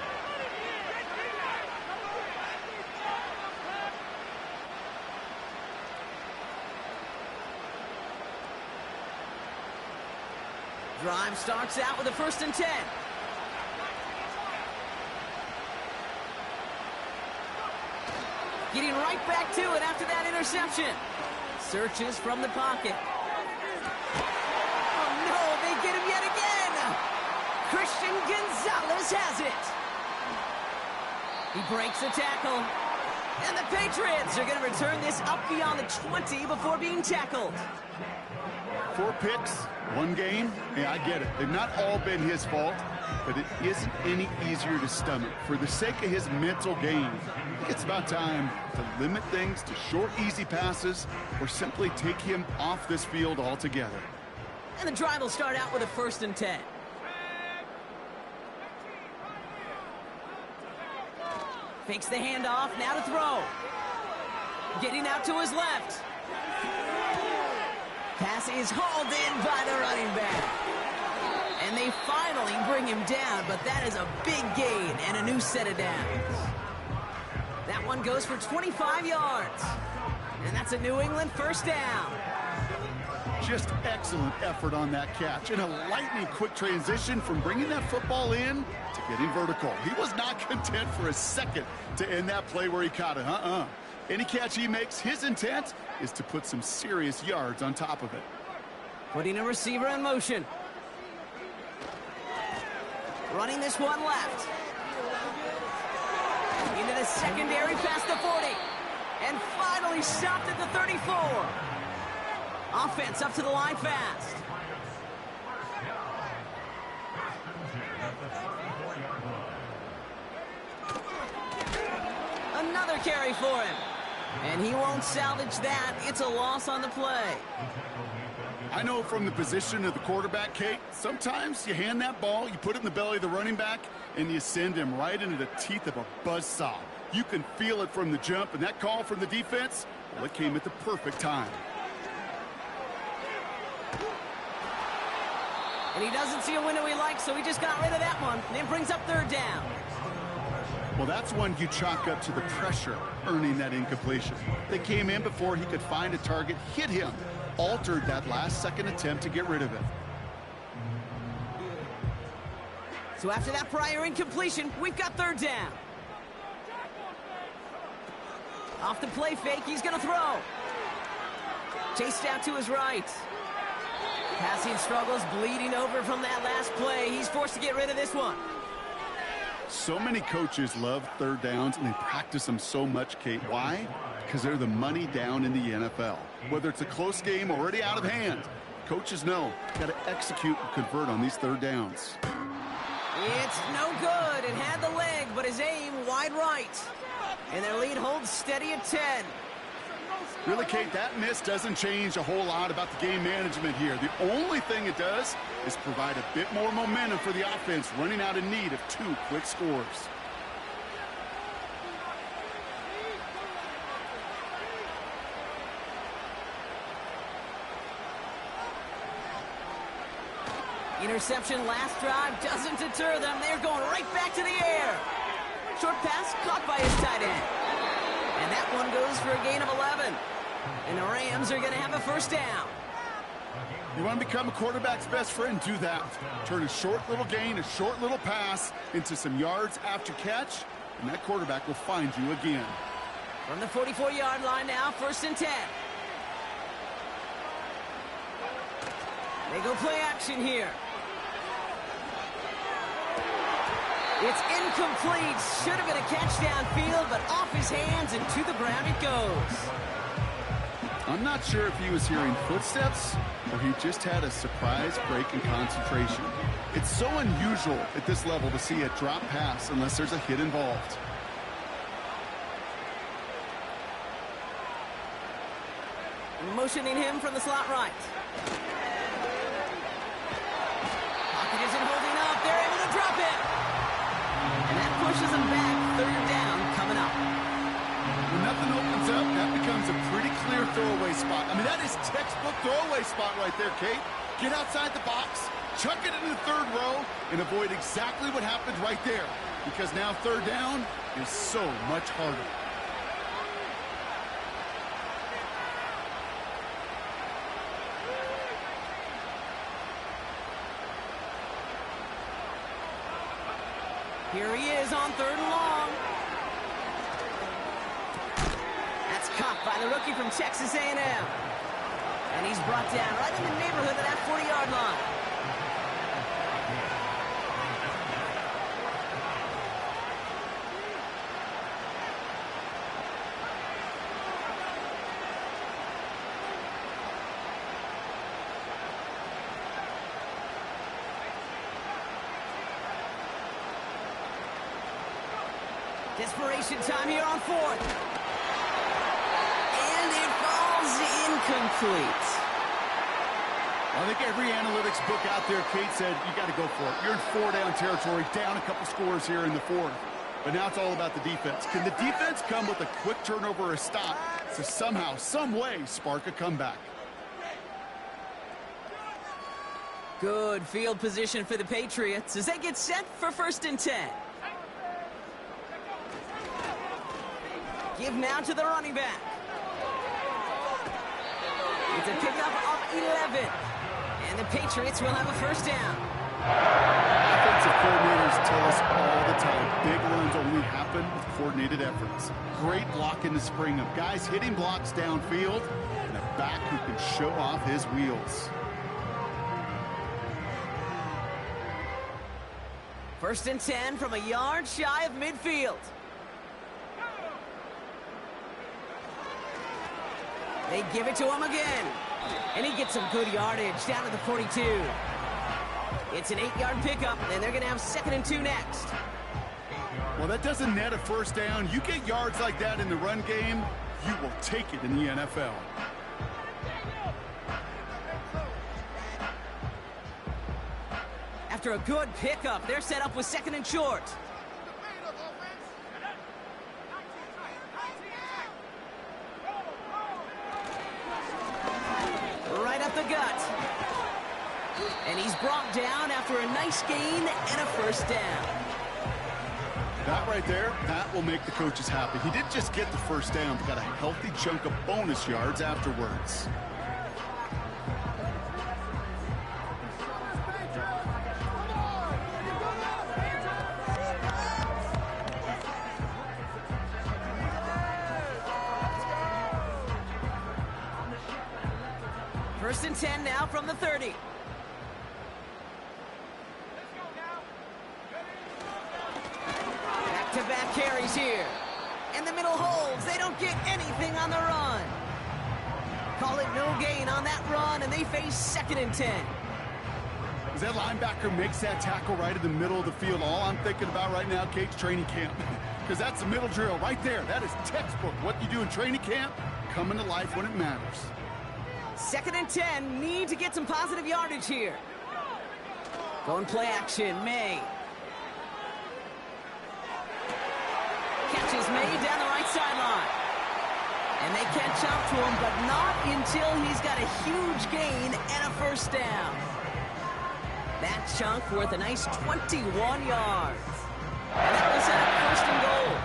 Drive starts out with a 1st and 10. Getting right back to it after that interception. Searches from the pocket. Get him yet again. Christian Gonzalez has it. He breaks the tackle. And the Patriots are going to return this up beyond the 20 before being tackled. 4 picks, 1 game. Yeah, I get it. They've not all been his fault, but it isn't any easier to stomach. For the sake of his mental game, I think it's about time to limit things to short, easy passes or simply take him off this field altogether. And the drive will start out with a 1st and 10. Fakes the handoff, now to throw. Getting out to his left. Pass is hauled in by the running back. And they finally bring him down, but that is a big gain and a new set of downs. That one goes for 25 yards. And that's a New England 1st down. Just excellent effort on that catch and a lightning quick transition from bringing that football in to getting vertical. He was not content for a second to end that play where he caught it. Any catch he makes, his intent is to put some serious yards on top of it. Putting a receiver in motion. Running this one left. Into the secondary past the 40. And finally stopped at the 34. Offense up to the line fast. Another carry for him. And he won't salvage that. It's a loss on the play. I know from the position of the quarterback, Kate, sometimes you hand that ball, you put it in the belly of the running back, and you send him right into the teeth of a buzzsaw. You can feel it from the jump, and that call from the defense, well, it came at the perfect time. And he doesn't see a window he likes, so he just got rid of that one. And it brings up 3rd down. Well, that's one you chalk up to the pressure earning that incompletion. They came in before he could find a target, hit him, altered that last-second attempt to get rid of it. So after that prior incompletion, we've got 3rd down. Off the play fake, he's going to throw. Chased out to his right. Passing struggles, bleeding over from that last play. He's forced to get rid of this one. So many coaches love 3rd downs, and they practice them so much, Kate. Why? Because they're the money down in the NFL. Whether it's a close game already out of hand, coaches know got to execute and convert on these 3rd downs. It's no good. It had the leg, but his aim wide right. And their lead holds steady at 10. Really, Kate, that miss doesn't change a whole lot about the game management here. The only thing it does is provide a bit more momentum for the offense, running out in need of 2 quick scores. Interception last drive doesn't deter them. They're going right back to the air. Short pass caught by his tight end. And that one goes for a gain of 11. And the Rams are going to have a first down. You want to become a quarterback's best friend? Do that. Turn a short little gain, a short little pass into some yards after catch, and that quarterback will find you again. From the 44-yard line now, 1st and 10. They go play action here. It's incomplete. Should have been a catch downfield, but off his hands and to the ground it goes. I'm not sure if he was hearing footsteps or he just had a surprise break in concentration. It's so unusual at this level to see a drop pass unless there's a hit involved. Motioning him from the slot right. Pocket isn't holding up. They're able to drop it. And that pushes them back. 3rd down coming up. When nothing opens up, that becomes a pretty clear throwaway spot. I mean, that is textbook throwaway spot right there, Kate. Get outside the box, chuck it into the 3rd row, and avoid exactly what happened right there. Because now 3rd down is so much harder. Here he is on 3rd and long. That's caught by the rookie from Texas A&M. And he's brought down right in the neighborhood of that 40-yard line. Desperation time here on 4th. And it falls incomplete. I think every analytics book out there, Kate, said you got to go for it. You're in 4-down territory, down a couple scores here in the 4th. But now it's all about the defense. Can the defense come with a quick turnover or a stop to somehow, some way, spark a comeback? Good field position for the Patriots as they get set for 1st and 10. Give now to the running back. It's a pickup of 11. And the Patriots will have a first down. Offensive coordinators tell us all the time, big runs only happen with coordinated efforts. Great block in the spring of guys hitting blocks downfield and a back who can show off his wheels. 1st and 10 from a yard shy of midfield. They give it to him again. And he gets some good yardage down to the 42. It's an 8-yard pickup, and they're going to have 2nd and 2 next. Well, that doesn't net a first down. You get yards like that in the run game, you will take it in the NFL. After a good pickup, they're set up with 2nd and short. Right up the gut. And he's brought down after a nice gain and a first down. That right there, that will make the coaches happy. He didn't just get the first down, but got a healthy chunk of bonus yards afterwards. First and 10 now from the 30. Back-to-back carries here. And the middle holds. They don't get anything on the run. Call it no gain on that run, and they face 2nd and 10. As that linebacker makes that tackle right in the middle of the field, all I'm thinking about right now, Kate's training camp. because that's the middle drill right there. That is textbook. What you do in training camp, coming to life when it matters. 2nd and 10, need to get some positive yardage here. Going play action, May. Catches May down the right sideline. And they catch up to him, but not until he's got a huge gain and a first down. That chunk worth a nice 21 yards. And that will set up 1st and goal.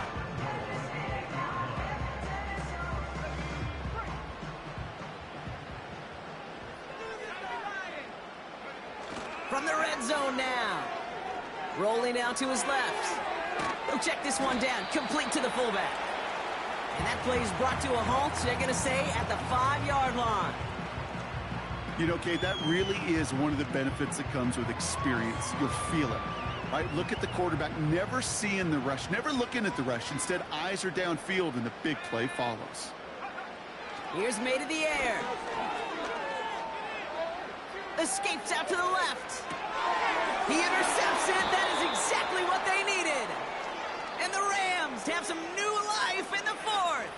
From the red zone now. Rolling out to his left. He'll check this one down, complete to the fullback. And that play is brought to a halt, they're going to say, at the 5-yard line. You know, Kate, that really is one of the benefits that comes with experience. You'll feel it, right? Look at the quarterback, never seeing the rush, never looking at the rush. Instead, eyes are downfield, and the big play follows. Here's May to the air. Escapes out to the left. He intercepts it. That is exactly what they needed. And the Rams have some new life in the 4th.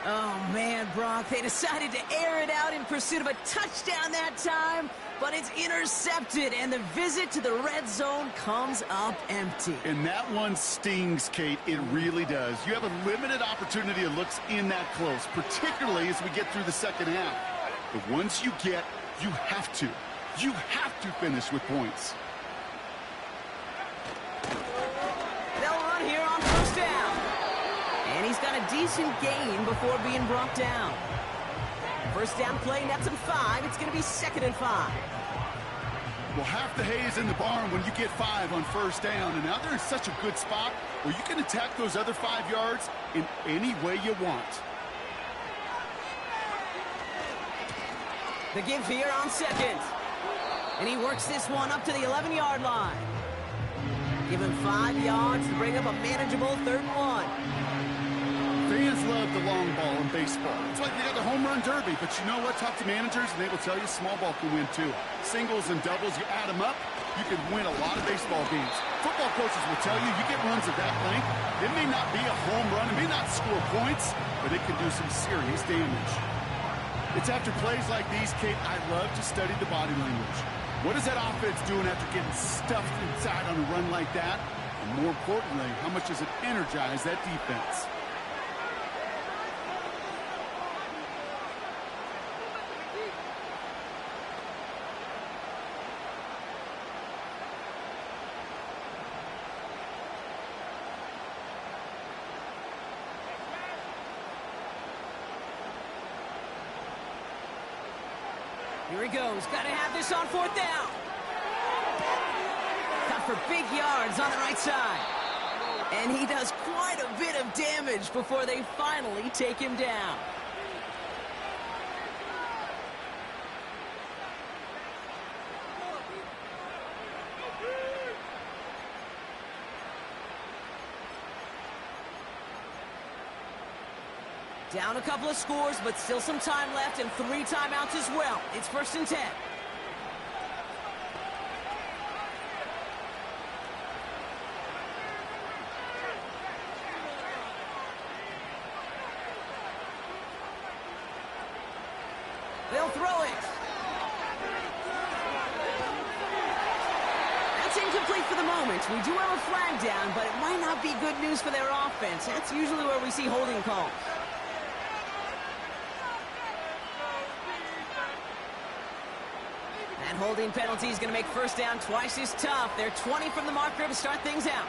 Oh, man, Brock, they decided to air it out in pursuit of a touchdown that time, but it's intercepted, and the visit to the red zone comes up empty. And that one stings, Kate. It really does. You have a limited opportunity of looks in that close, particularly as we get through the second half. But once you get, you have to finish with points. They'll run here on 1st down. And he's got a decent gain before being brought down. 1st down play, nets him 5. It's going to be 2nd and 5. Well, half the hay is in the barn when you get 5 on 1st down. And now they're in such a good spot where you can attack those other 5 yards in any way you want. The give here on 2nd. And he works this one up to the 11-yard line. Give him 5 yards to bring up a manageable 3rd and 1. Fans love the long ball in baseball. It's like they got the home run derby. But you know what? Talk to managers, and they will tell you small ball can win too. Singles and doubles, you add them up, you can win a lot of baseball games. Football coaches will tell you, you get runs of that length, it may not be a home run, it may not score points, but it can do some serious damage. It's after plays like these, Kate, I love to study the body language. What is that offense doing after getting stuffed inside on a run like that? And more importantly, how much does it energize that defense? Here he goes. Got to have this on 4th down. Got for big yards on the right side. And he does quite a bit of damage before they finally take him down. Down a couple of scores, but still some time left and 3 timeouts as well. It's 1st and 10. They'll throw it. That's incomplete for the moment. We do have a flag down, but it might not be good news for their offense. That's usually where we see holding calls. That holding penalty is going to make 1st down twice as tough. They're 20 from the marker to start things out.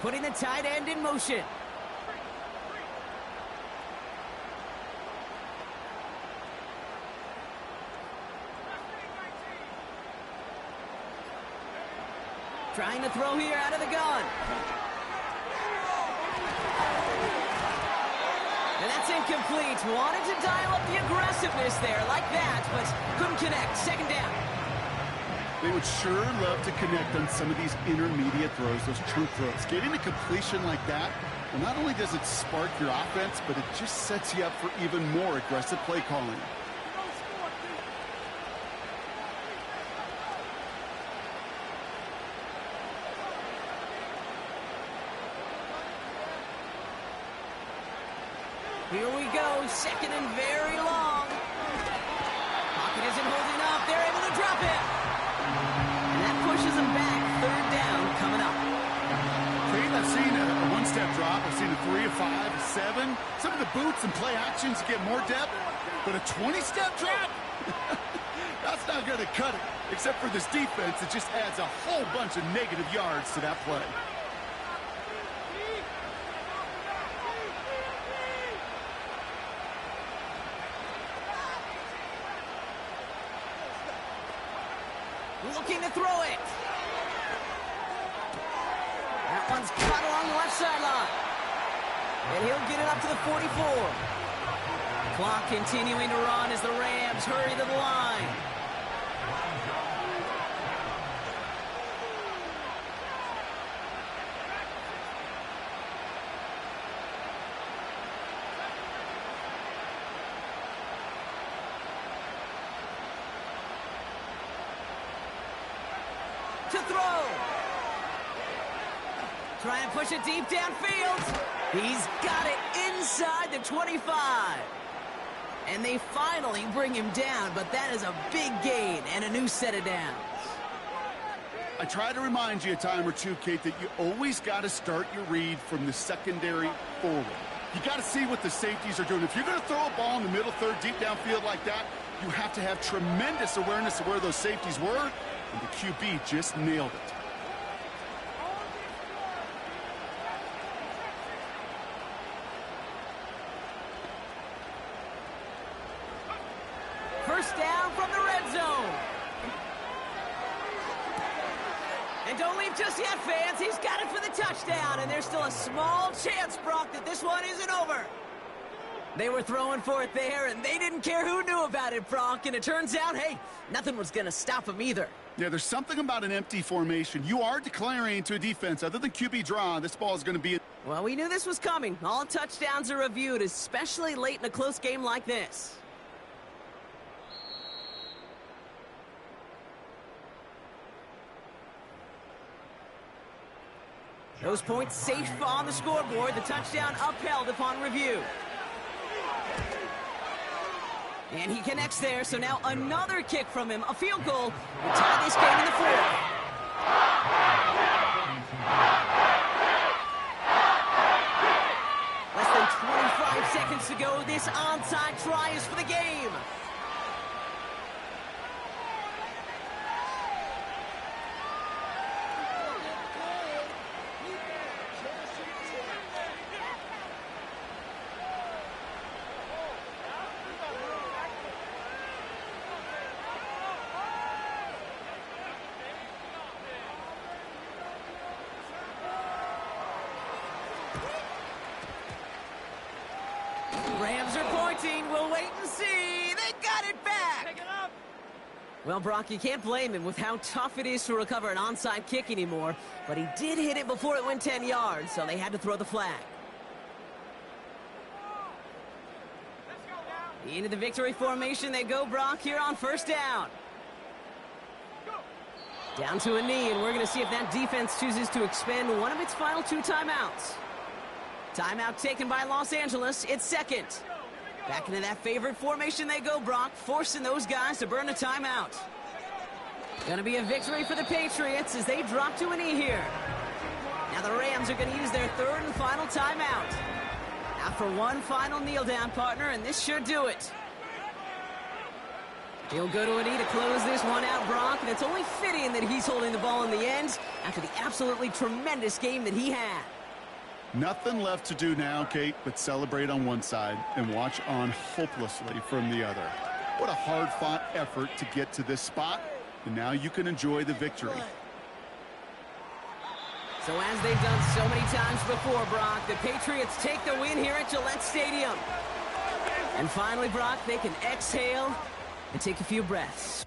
Putting the tight end in motion. Trying to throw here out of the gun. And that's incomplete. Wanted to dial up the aggressiveness there like that, but couldn't connect. 2nd down. They would sure love to connect on some of these intermediate throws, those chunk throws. Getting a completion like that, well, not only does it spark your offense, but it just sets you up for even more aggressive play calling. Here we go, second and very long. Pocket isn't holding up. They're able to drop it. And that pushes them back. Third down coming up. Creed, I've seen a one-step drop. I've seen a 3, a 5, a 7. Some of the boots and play actions get more depth, but a 20-step drop? That's not going to cut it. Except for this defense, it just adds a whole bunch of negative yards to that play. Looking to throw it. That one's caught along the left sideline. And he'll get it up to the 44. Clock continuing to run as the Rams hurry to the line. To throw. Try and push it deep downfield. He's got it inside the 25. And they finally bring him down, but that is a big gain and a new set of downs. I try to remind you a time or two, Kate, that you always got to start your read from the secondary forward. You got to see what the safeties are doing. If you're going to throw a ball in the middle third, deep downfield like that, you have to have tremendous awareness of where those safeties were. And the QB just nailed it. First down from the red zone. And don't leave just yet, fans. He's got it for the touchdown. And there's still a small chance, Brock, that this one isn't over. They were throwing for it there, and they didn't care who knew about it, Brock. And it turns out, hey, nothing was going to stop them either. Yeah, there's something about an empty formation. You are declaring to a defense, other than QB draw, this ball is going to be... Well, we knew this was coming. All touchdowns are reviewed, especially late in a close game like this. Those points safe on the scoreboard. The touchdown upheld upon review. And he connects there, so now another kick from him. A field goal will tie this game in the fourth. Less than 25 seconds to go. This onside try is for the game. Rams are pointing. We'll wait and see. They got it back. Pick it up. Well, Brock, you can't blame him with how tough it is to recover an onside kick anymore. But he did hit it before it went 10 yards, so they had to throw the flag. Into the victory formation they go, Brock, here on first down. Down to a knee, and we're going to see if that defense chooses to expend one of its final 2 timeouts. Timeout taken by Los Angeles. It's second. Back into that favorite formation they go, Brock, forcing those guys to burn a timeout. Going to be a victory for the Patriots as they drop to a knee here. Now the Rams are going to use their 3rd and final timeout. Now for one final kneel down, partner, and this should do it. He'll go to a knee to close this one out, Brock, and it's only fitting that he's holding the ball in the end after the absolutely tremendous game that he had. Nothing left to do now, Kate, but celebrate on one side and watch on hopelessly from the other. What a hard-fought effort to get to this spot, and now you can enjoy the victory. So as they've done so many times before, Brock, the Patriots take the win here at Gillette Stadium. And finally, Brock, they can exhale and take a few breaths.